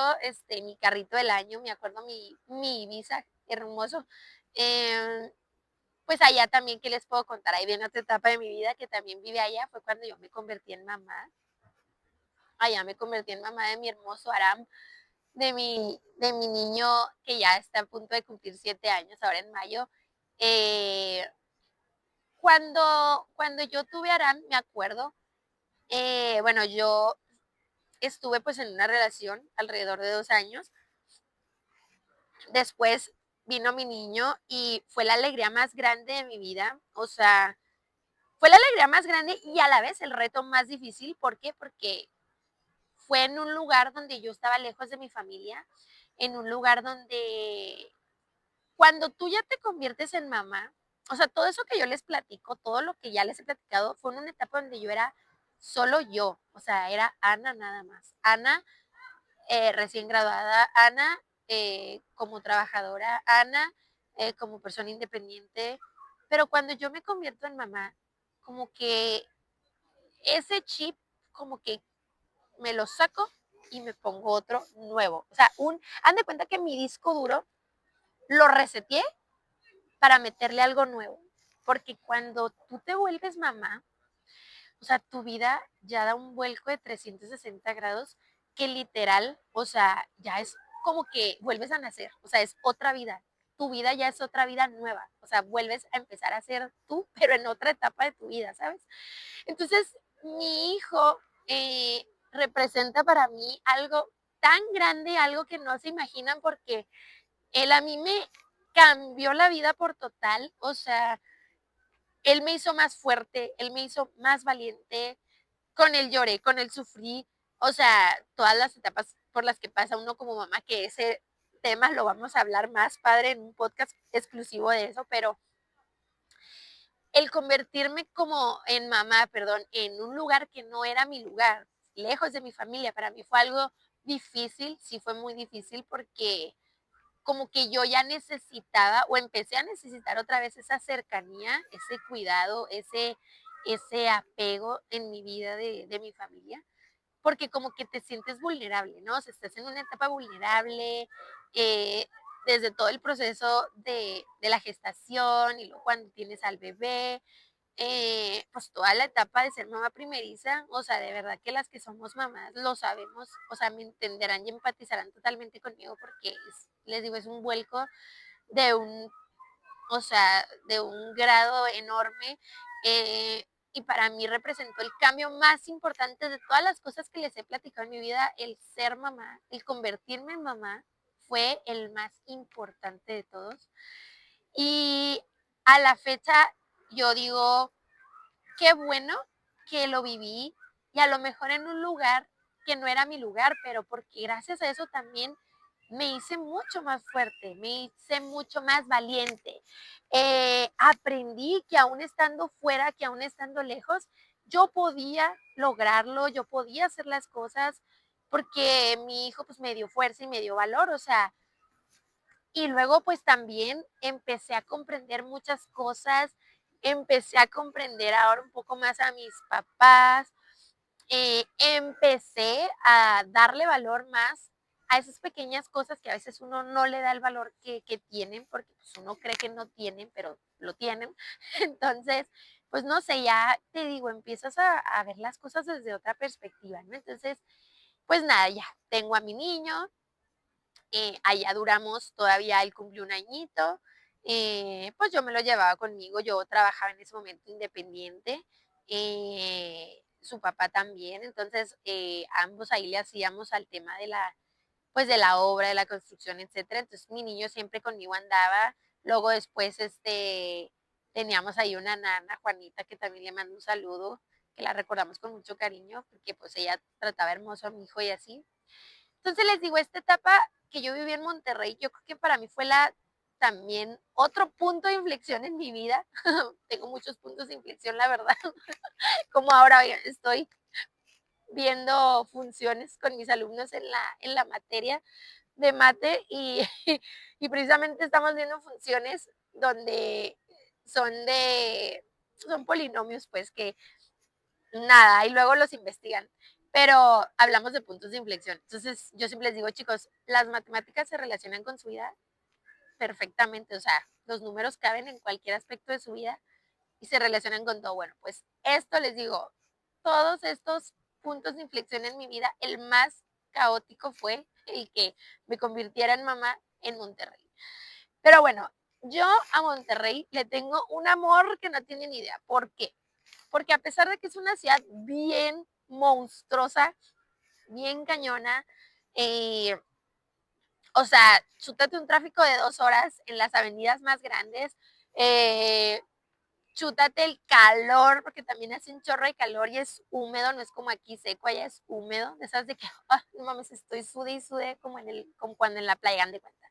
mi carrito del año, me acuerdo mi visa, hermoso. Eh, pues allá también, ¿qué les puedo contar? Ahí viene otra etapa de mi vida que también vive allá, fue cuando yo me convertí en mamá. Allá me convertí en mamá de mi hermoso Aram, de mi niño que ya está a punto de cumplir 7 años, ahora en mayo. Eh, cuando yo tuve a Aram, me acuerdo, bueno, yo estuve pues en una relación alrededor de 2 años. Después vino mi niño y fue la alegría más grande de mi vida. O sea, fue la alegría más grande y a la vez el reto más difícil. ¿Por qué? Porque fue en un lugar donde yo estaba lejos de mi familia, en un lugar donde cuando tú ya te conviertes en mamá, o sea, todo eso que yo les platico, todo lo que ya les he platicado, fue en una etapa donde yo era solo yo, o sea, era Ana nada más. Ana, recién graduada, Ana como trabajadora, Ana como persona independiente, pero cuando yo me convierto en mamá, como que ese chip, como que me lo saco y me pongo otro nuevo. O sea, han de cuenta que mi disco duro lo reseteé para meterle algo nuevo. Porque cuando tú te vuelves mamá, o sea, tu vida ya da un vuelco de 360 grados que literal, o sea, ya es como que vuelves a nacer, o sea, es otra vida. tu vida ya es otra vida nueva, o sea, vuelves a empezar a ser tú, pero en otra etapa de tu vida, ¿sabes? Entonces, mi hijo representa para mí algo tan grande, algo que no se imaginan, porque él a mí me cambió la vida por total, o sea, él me hizo más fuerte, él me hizo más valiente, con él lloré, con él sufrí, o sea, todas las etapas por las que pasa uno como mamá, que ese tema lo vamos a hablar más, padre, en un podcast exclusivo de eso, pero el convertirme como en mamá, perdón, en un lugar que no era mi lugar, lejos de mi familia, para mí fue algo difícil, sí fue muy difícil porque como que yo ya necesitaba o empecé a necesitar otra vez esa cercanía, ese cuidado, ese apego en mi vida de mi familia, porque como que te sientes vulnerable, ¿no? O sea, estás en una etapa vulnerable, eh, desde todo el proceso de la gestación y luego cuando tienes al bebé, pues toda la etapa de ser mamá primeriza, o sea, de verdad que las que somos mamás lo sabemos, o sea, me entenderán y empatizarán totalmente conmigo porque les digo, es un vuelco de un, o sea, de un grado enorme. Y para mí representó el cambio más importante de todas las cosas que les he platicado en mi vida, el ser mamá, el convertirme en mamá, fue el más importante de todos. Y a la fecha yo digo, qué bueno que lo viví y a lo mejor en un lugar que no era mi lugar, pero porque gracias a eso también me hice mucho más fuerte, me hice mucho más valiente. Aprendí que aún estando fuera, que aún estando lejos, yo podía lograrlo, yo podía hacer las cosas porque mi hijo pues me dio fuerza y me dio valor, o sea, y luego pues también empecé a comprender muchas cosas, empecé a comprender ahora un poco más a mis papás, empecé a darle valor más a esas pequeñas cosas que a veces uno no le da el valor que tienen, porque pues uno cree que no tienen, pero lo tienen. Entonces, pues no sé, ya te digo, empiezas a ver las cosas desde otra perspectiva, ¿no? Entonces, pues nada, ya tengo a mi niño, allá duramos, todavía él cumplió un añito, pues yo me lo llevaba conmigo, yo trabajaba en ese momento independiente, su papá también, entonces ambos ahí le hacíamos al tema de pues de la obra, de la construcción, etcétera. Entonces mi niño siempre conmigo andaba, luego después teníamos ahí una nana, Juanita, que también le mando un saludo, que la recordamos con mucho cariño, porque pues ella trataba hermoso a mi hijo y así. Entonces les digo, esta etapa que yo viví en Monterrey, yo creo que para mí fue también otro punto de inflexión en mi vida. Tengo muchos puntos de inflexión, la verdad. Como ahora estoy viendo funciones con mis alumnos en la materia de mate y precisamente estamos viendo funciones donde son son polinomios, pues que nada, y luego los investigan. Pero hablamos de puntos de inflexión. Entonces, yo siempre les digo, chicos, las matemáticas se relacionan con su vida perfectamente. O sea, los números caben en cualquier aspecto de su vida y se relacionan con todo. Bueno, pues esto les digo, todos estos puntos de inflexión en mi vida, el más caótico fue el que me convirtiera en mamá en Monterrey. Pero bueno, yo a Monterrey le tengo un amor que no tienen idea. ¿Por qué? Porque a pesar de que es una ciudad bien monstruosa, bien cañona, eh, o sea, chútate un tráfico de 2 horas en las avenidas más grandes, eh, chútate el calor, porque también hace un chorro de calor y es húmedo, no es como aquí seco, allá es húmedo, de esas de que, no mames, estoy sude y sude como cuando en la playa, de cuenta.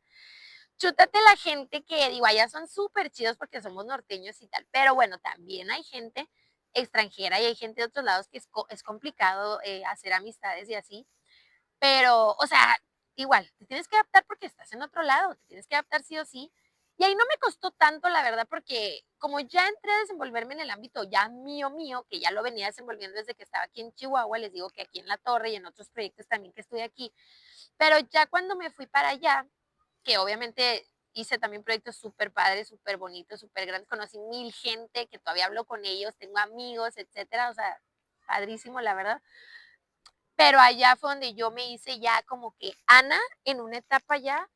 Chútate la gente que, digo, allá son súper chidos porque somos norteños y tal, pero bueno, también hay gente extranjera y hay gente de otros lados que es complicado hacer amistades y así, pero, o sea, igual, te tienes que adaptar porque estás en otro lado, te tienes que adaptar sí o sí. Y ahí no me costó tanto, la verdad, porque como ya entré a desenvolverme en el ámbito ya mío, que ya lo venía desenvolviendo desde que estaba aquí en Chihuahua, les digo que aquí en La Torre y en otros proyectos también que estoy aquí, pero ya cuando me fui para allá, que obviamente hice también proyectos súper padres, súper bonitos, súper grandes, conocí mil gente que todavía hablo con ellos, tengo amigos, etcétera, o sea, padrísimo, la verdad. Pero allá fue donde yo me hice ya como que Ana en una etapa ya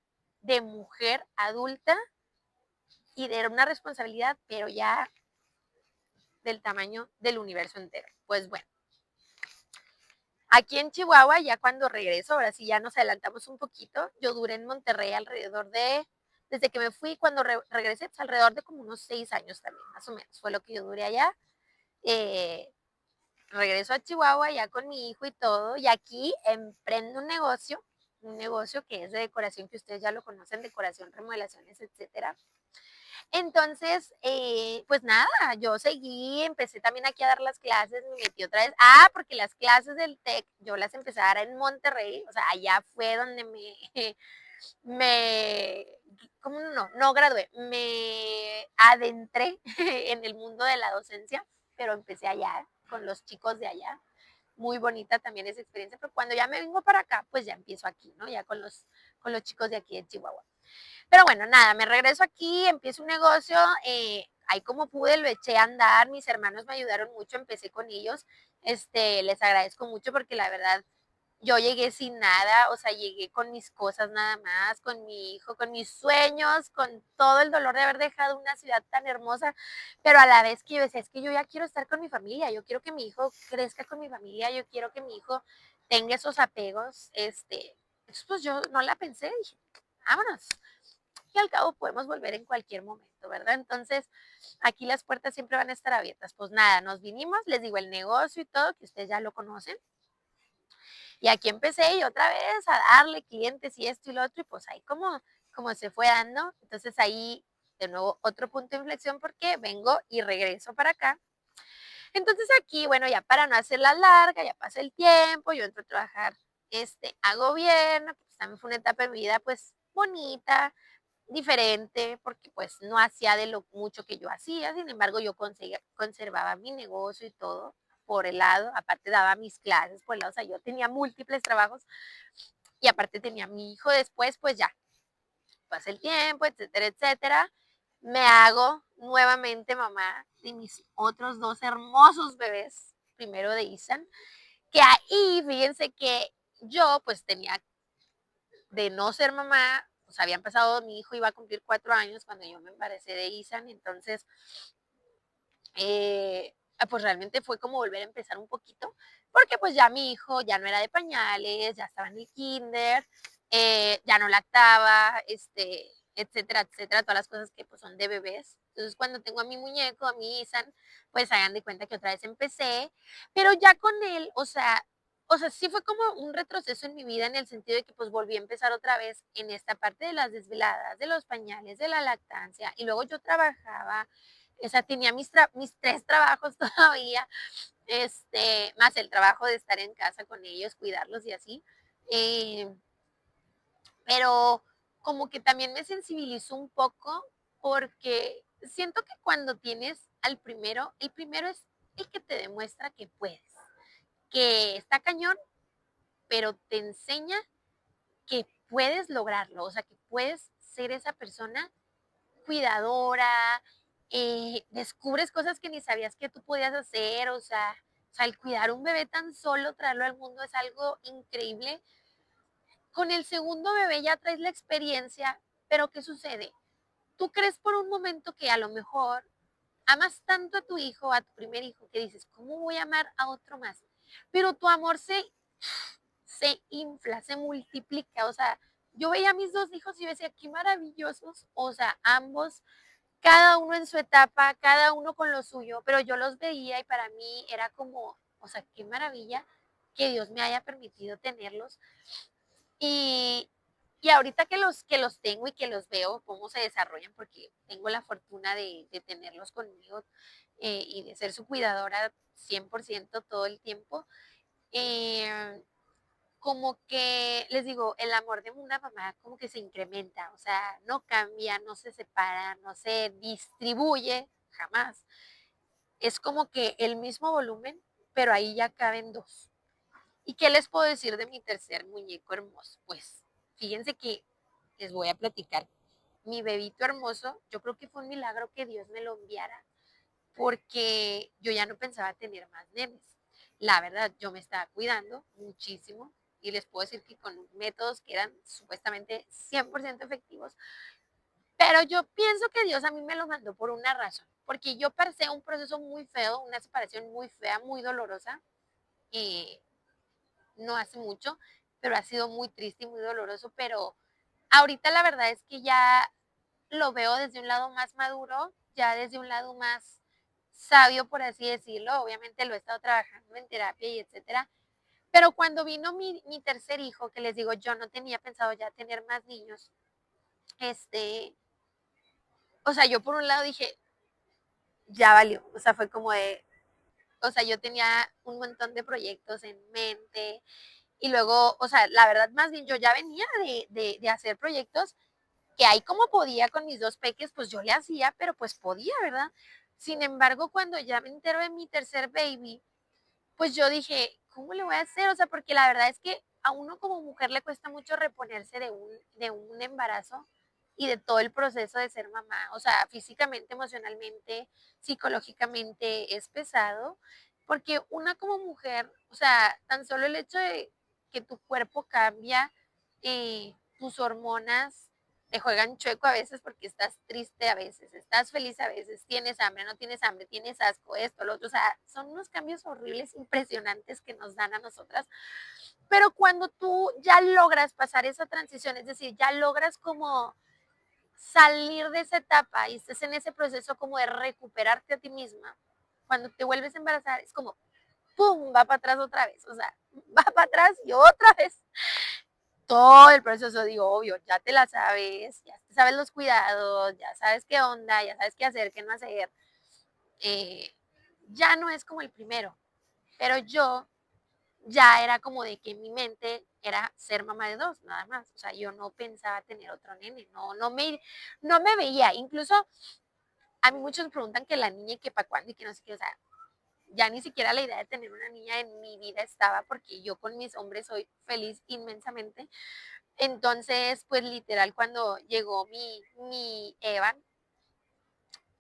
de mujer adulta, y era una responsabilidad, pero ya del tamaño del universo entero. Pues bueno, aquí en Chihuahua, ya cuando regreso, ahora sí ya nos adelantamos un poquito, yo duré en Monterrey alrededor de, desde que me fui, cuando regresé, pues alrededor de como unos 6 años también, más o menos, fue lo que yo duré allá. Regreso a Chihuahua ya con mi hijo y todo, y aquí emprendo un negocio que es de decoración, que ustedes ya lo conocen, decoración, remodelaciones, etcétera. Entonces, pues nada, yo seguí, empecé también aquí a dar las clases, me metí otra vez. Ah, porque las clases del TEC yo las empecé a dar en Monterrey, o sea, allá fue donde me ¿cómo no? No gradué, me adentré en el mundo de la docencia, pero empecé allá con los chicos de allá. Muy bonita también esa experiencia, pero cuando ya me vengo para acá, pues ya empiezo aquí, ¿no? Ya con los chicos de aquí de Chihuahua. Pero bueno, nada, me regreso aquí, empiezo un negocio, ahí como pude lo eché a andar, mis hermanos me ayudaron mucho, empecé con ellos, les agradezco mucho porque la verdad yo llegué sin nada, o sea, llegué con mis cosas nada más, con mi hijo, con mis sueños, con todo el dolor de haber dejado una ciudad tan hermosa, pero a la vez que yo decía, es que yo ya quiero estar con mi familia, yo quiero que mi hijo crezca con mi familia, yo quiero que mi hijo tenga esos apegos, pues yo no la pensé, dije, vámonos, y al cabo podemos volver en cualquier momento, ¿verdad? Entonces, aquí las puertas siempre van a estar abiertas. Pues nada, nos vinimos, les digo, el negocio y todo, que ustedes ya lo conocen. Y aquí empecé y otra vez a darle clientes y esto y lo otro, y pues ahí como se fue dando. Entonces ahí, de nuevo, otro punto de inflexión porque vengo y regreso para acá. Entonces aquí, bueno, ya para no hacerla larga, ya pasa el tiempo, yo entro a trabajar a gobierno, pues también fue una etapa de mi vida pues bonita, diferente, porque pues no hacía de lo mucho que yo hacía, sin embargo yo conservaba mi negocio y todo por el lado, aparte daba mis clases por el lado, o sea, yo tenía múltiples trabajos y aparte tenía a mi hijo después, pues ya, pasa el tiempo, etcétera, etcétera, me hago nuevamente mamá de mis otros dos hermosos bebés, primero de Isan, que ahí, fíjense que yo pues tenía de no ser mamá, pues habían pasado, mi hijo iba a cumplir 4 años cuando yo me embaracé de Isan, entonces, pues realmente fue como volver a empezar un poquito, porque pues ya mi hijo ya no era de pañales, ya estaba en el kinder, ya no lactaba, etcétera, etcétera, todas las cosas que pues son de bebés. Entonces cuando tengo a mi muñeco, a mi Isan, pues hagan de cuenta que otra vez empecé, pero ya con él, o sea, sí fue como un retroceso en mi vida en el sentido de que pues volví a empezar otra vez en esta parte de las desveladas, de los pañales, de la lactancia, y luego yo trabajaba, o sea, tenía mis 3 trabajos todavía, más el trabajo de estar en casa con ellos, cuidarlos y así. Eh, pero como que también me sensibilizó un poco porque siento que cuando tienes al primero, el primero es el que te demuestra que puedes, que está cañón, pero te enseña que puedes lograrlo, o sea, que puedes ser esa persona cuidadora, descubres cosas que ni sabías que tú podías hacer, o sea, el cuidar un bebé tan solo, traerlo al mundo es algo increíble. Con el segundo bebé ya traes la experiencia, pero ¿qué sucede? Tú crees por un momento que a lo mejor amas tanto a tu hijo, a tu primer hijo, que dices, ¿cómo voy a amar a otro más? Pero tu amor se infla, se multiplica, o sea, yo veía a mis 2 hijos y decía, qué maravillosos, o sea, ambos, cada uno en su etapa, cada uno con lo suyo, pero yo los veía y para mí era como, o sea, qué maravilla que Dios me haya permitido tenerlos. Y, y ahorita que los tengo y que los veo cómo se desarrollan, porque tengo la fortuna de tenerlos conmigo y de ser su cuidadora 100% todo el tiempo, eh, como que, les digo, el amor de una mamá como que se incrementa, o sea, no cambia, no se separa, no se distribuye, jamás. Es como que el mismo volumen, pero ahí ya caben dos. ¿Y qué les puedo decir de mi tercer muñeco hermoso? Pues fíjense que les voy a platicar. Mi bebito hermoso, yo creo que fue un milagro que Dios me lo enviara, porque yo ya no pensaba tener más nenes. La verdad, yo me estaba cuidando muchísimo y les puedo decir que con métodos que eran supuestamente 100% efectivos, Pero yo pienso que Dios a mí me lo mandó por una razón, porque yo pasé un proceso muy feo, una separación muy fea, muy dolorosa, y no hace mucho, pero ha sido muy triste y muy doloroso, pero ahorita la verdad es que ya lo veo desde un lado más maduro, ya desde un lado más sabio, por así decirlo. Obviamente lo he estado trabajando en terapia y etcétera. Pero cuando vino mi tercer hijo, que les digo, yo no tenía pensado ya tener más niños, o sea, yo por un lado dije, ya valió, o sea, fue como de, o sea, yo tenía un montón de proyectos en mente y luego, o sea, la verdad más bien yo ya venía de hacer proyectos que ahí como podía con mis dos peques, pues yo le hacía, pero pues podía, ¿verdad? Sin embargo, cuando ya me entero de mi tercer baby, pues yo dije, ¿cómo le voy a hacer? O sea, porque la verdad es que a uno como mujer le cuesta mucho reponerse de un embarazo y de todo el proceso de ser mamá. O sea, físicamente, emocionalmente, psicológicamente es pesado, porque una como mujer, o sea, tan solo el hecho de que tu cuerpo cambia, tus hormonas te juegan chueco a veces porque estás triste a veces, estás feliz a veces, tienes hambre, no tienes hambre, tienes asco, esto, lo otro, o sea, son unos cambios horribles, impresionantes que nos dan a nosotras, pero cuando tú ya logras pasar esa transición, es decir, ya logras como salir de esa etapa y estés en ese proceso como de recuperarte a ti misma, cuando te vuelves a embarazar, es como, ¡pum!, va para atrás otra vez, o sea, va para atrás y otra vez todo el proceso, digo, obvio, ya te la sabes, ya sabes los cuidados, ya sabes qué onda, ya sabes qué hacer, qué no hacer. eh, ya no es como el primero, pero yo ya era como de que en mi mente era ser mamá de dos, nada más. O sea, yo no pensaba tener otro nene, no me veía. Incluso a mí muchos me preguntan que la niña y que para cuándo y que no sé qué, o sea, ya ni siquiera la idea de tener una niña en mi vida estaba porque yo con mis hombres soy feliz inmensamente. Entonces, pues literal, cuando llegó mi Evan,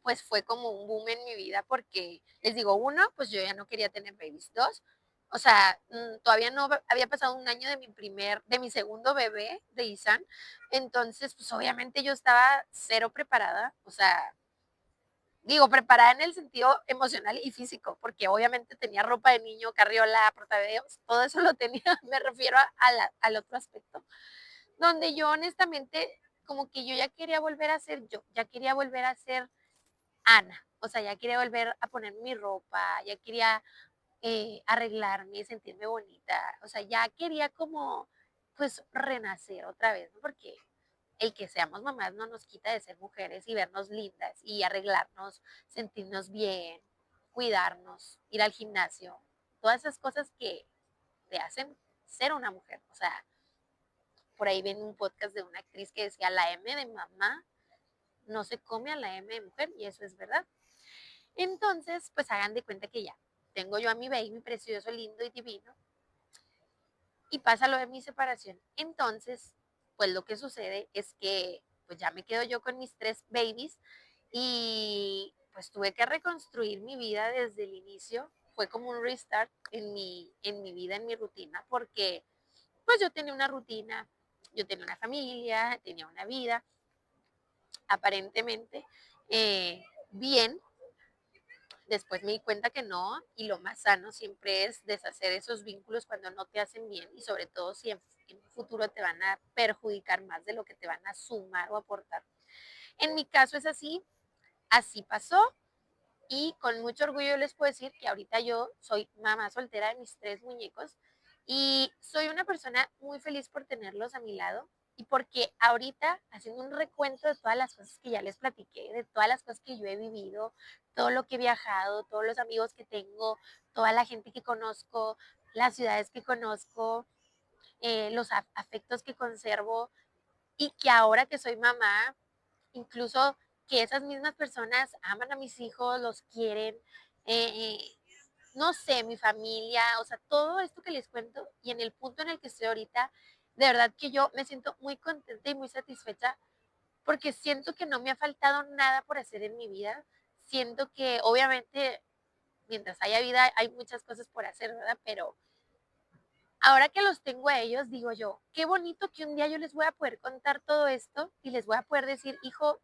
pues fue como un boom en mi vida porque, les digo, uno, pues yo ya no quería tener babies. Dos, o sea, todavía no había pasado un año de mi segundo bebé, de Isan. Entonces, pues obviamente yo estaba cero preparada, o sea, digo, preparada en el sentido emocional y físico, porque obviamente tenía ropa de niño, carriola, portaveos, todo eso lo tenía, me refiero al otro aspecto donde yo honestamente como que yo ya quería volver a ser yo, ya quería volver a ser Ana, o sea, ya quería volver a poner mi ropa, ya quería arreglarme, sentirme bonita, o sea, ya quería como pues renacer otra vez, ¿no? Porque el que seamos mamás no nos quita de ser mujeres y vernos lindas y arreglarnos, sentirnos bien, cuidarnos, ir al gimnasio, todas esas cosas que te hacen ser una mujer, o sea, por ahí ven un podcast de una actriz que decía, la M de mamá no se come a la M de mujer, y eso es verdad. Entonces, pues hagan de cuenta que ya tengo yo a mi baby precioso, lindo y divino, y pasa lo de mi separación. Entonces, pues lo que sucede es que pues ya me quedo yo con mis tres babies y pues tuve que reconstruir mi vida desde el inicio. Fue como un restart en mi vida, en mi rutina, porque pues yo tenía una rutina, yo tenía una familia, tenía una vida, aparentemente bien. Después me di cuenta que no, y lo más sano siempre es deshacer esos vínculos cuando no te hacen bien y sobre todo si en un futuro te van a perjudicar más de lo que te van a sumar o aportar. En mi caso es así, así pasó, y con mucho orgullo les puedo decir que ahorita yo soy mamá soltera de mis tres muñecos y soy una persona muy feliz por tenerlos a mi lado y porque ahorita haciendo un recuento de todas las cosas que ya les platiqué, de todas las cosas que yo he vivido, todo lo que he viajado, todos los amigos que tengo, toda la gente que conozco, las ciudades que conozco, los afectos que conservo y que ahora que soy mamá, incluso que esas mismas personas aman a mis hijos, los quieren, eh, no sé, mi familia, o sea, todo esto que les cuento y en el punto en el que estoy ahorita, de verdad que yo me siento muy contenta y muy satisfecha porque siento que no me ha faltado nada por hacer en mi vida. Siento que obviamente mientras haya vida hay muchas cosas por hacer, ¿verdad? Pero ahora que los tengo a ellos, digo yo, qué bonito que un día yo les voy a poder contar todo esto y les voy a poder decir, hijo,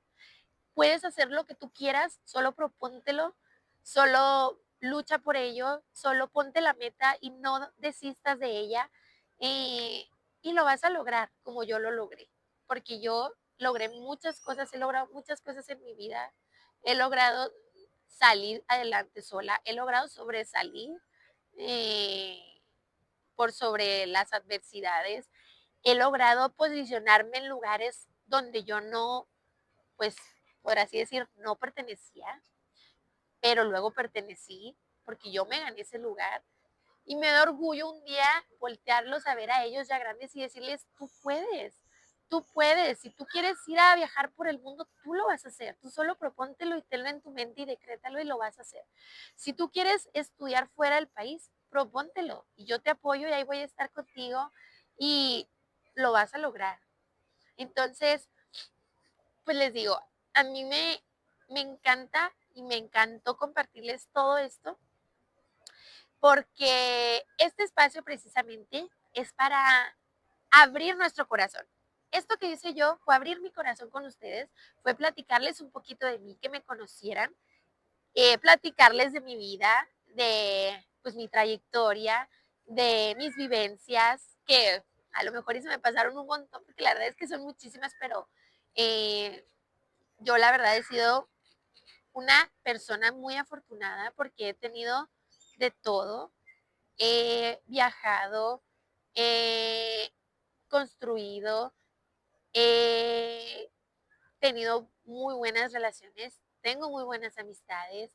puedes hacer lo que tú quieras, solo propóntelo, solo lucha por ello, solo ponte la meta y no desistas de ella, y lo vas a lograr como yo lo logré, porque yo logré muchas cosas, he logrado muchas cosas en mi vida, he logrado salir adelante sola, he logrado sobresalir eh, por sobre las adversidades, he logrado posicionarme en lugares donde yo no, pues, por así decir, no pertenecía, pero luego pertenecí porque yo me gané ese lugar. Y me da orgullo un día voltearlos a ver a ellos ya grandes y decirles, tú puedes, si tú quieres ir a viajar por el mundo, tú lo vas a hacer, tú solo propóntelo y tenlo en tu mente y decrétalo y lo vas a hacer. Si tú quieres estudiar fuera del país, propóntelo y yo te apoyo y ahí voy a estar contigo y lo vas a lograr. Entonces, pues les digo, a mí me encanta y me encantó compartirles todo esto porque este espacio precisamente es para abrir nuestro corazón. Esto que hice yo fue abrir mi corazón con ustedes, fue platicarles un poquito de mí, que me conocieran, platicarles de mi vida, de pues mi trayectoria, de mis vivencias, que a lo mejor y se me pasaron un montón, porque la verdad es que son muchísimas, pero yo la verdad he sido una persona muy afortunada porque he tenido de todo, he viajado, he construido, he tenido muy buenas relaciones, tengo muy buenas amistades,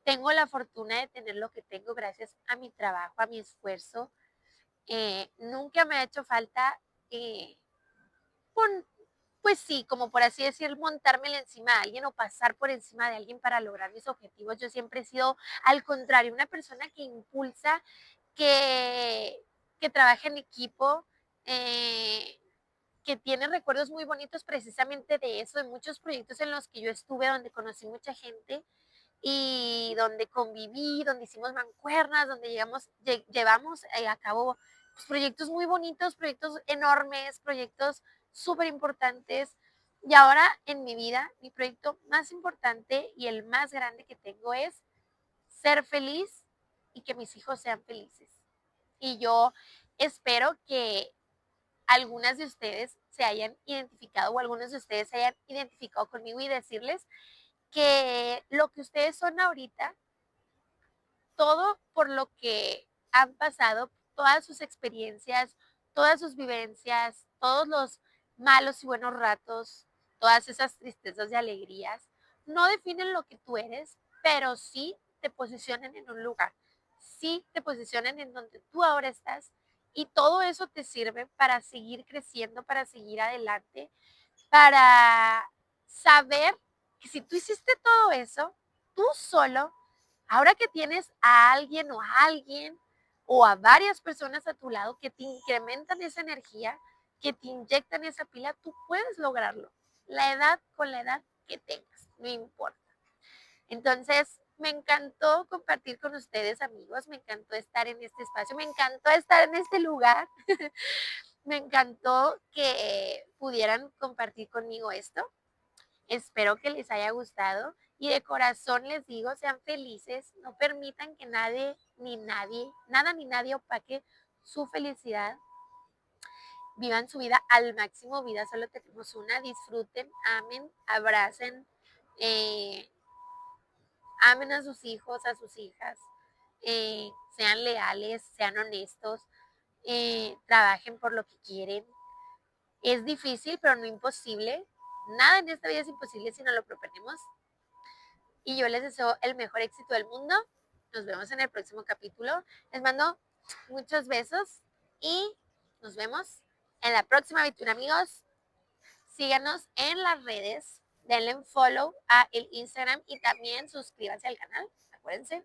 tengo la fortuna de tener lo que tengo gracias a mi trabajo, a mi esfuerzo. Nunca me ha hecho falta, pon- pues sí, como por así decir, montármela encima de alguien o pasar por encima de alguien para lograr mis objetivos. Yo siempre he sido, al contrario, una persona que impulsa, que, que trabaja en equipo, eh, que tiene recuerdos muy bonitos precisamente de eso, de muchos proyectos en los que yo estuve, donde conocí mucha gente y donde conviví, donde hicimos mancuernas, donde llevamos a cabo pues, proyectos muy bonitos, proyectos enormes, proyectos súper importantes. Y ahora en mi vida, mi proyecto más importante y el más grande que tengo es ser feliz y que mis hijos sean felices. Y yo espero que algunas de ustedes se hayan identificado o algunos de ustedes se hayan identificado conmigo y decirles que lo que ustedes son ahorita, todo por lo que han pasado, todas sus experiencias, todas sus vivencias, todos los malos y buenos ratos, todas esas tristezas y alegrías, no definen lo que tú eres, pero sí te posicionan en un lugar, sí te posicionan en donde tú ahora estás y todo eso te sirve para seguir creciendo, para seguir adelante, para saber que si tú hiciste todo eso, tú solo, ahora que tienes a alguien o a varias personas a tu lado que te incrementan esa energía, que te inyectan esa pila, tú puedes lograrlo. La edad con la edad que tengas, no importa. Entonces, me encantó compartir con ustedes, amigos, me encantó estar en este espacio, me encantó estar en este lugar. Me encantó que pudieran compartir conmigo esto. Espero que les haya gustado y de corazón les digo, sean felices, no permitan que nadie ni nadie, nada ni nadie opaque su felicidad. Vivan su vida al máximo, vida solo tenemos una, disfruten, amen, abracen, eh, amen a sus hijos, a sus hijas, sean leales, sean honestos, trabajen por lo que quieren. Es difícil, pero no imposible. Nada en esta vida es imposible si no lo proponemos. Y yo les deseo el mejor éxito del mundo. Nos vemos en el próximo capítulo. Les mando muchos besos y nos vemos en la próxima aventura, amigos. Síganos en las redes. Denle un follow a el Instagram y también suscríbanse al canal. Acuérdense.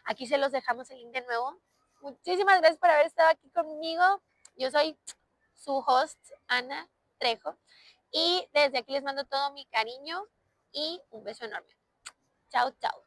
Aquí se los dejamos el link de nuevo. Muchísimas gracias por haber estado aquí conmigo. Yo soy su host, Ana Trejo. Y desde aquí les mando todo mi cariño y un beso enorme. Chao, chao.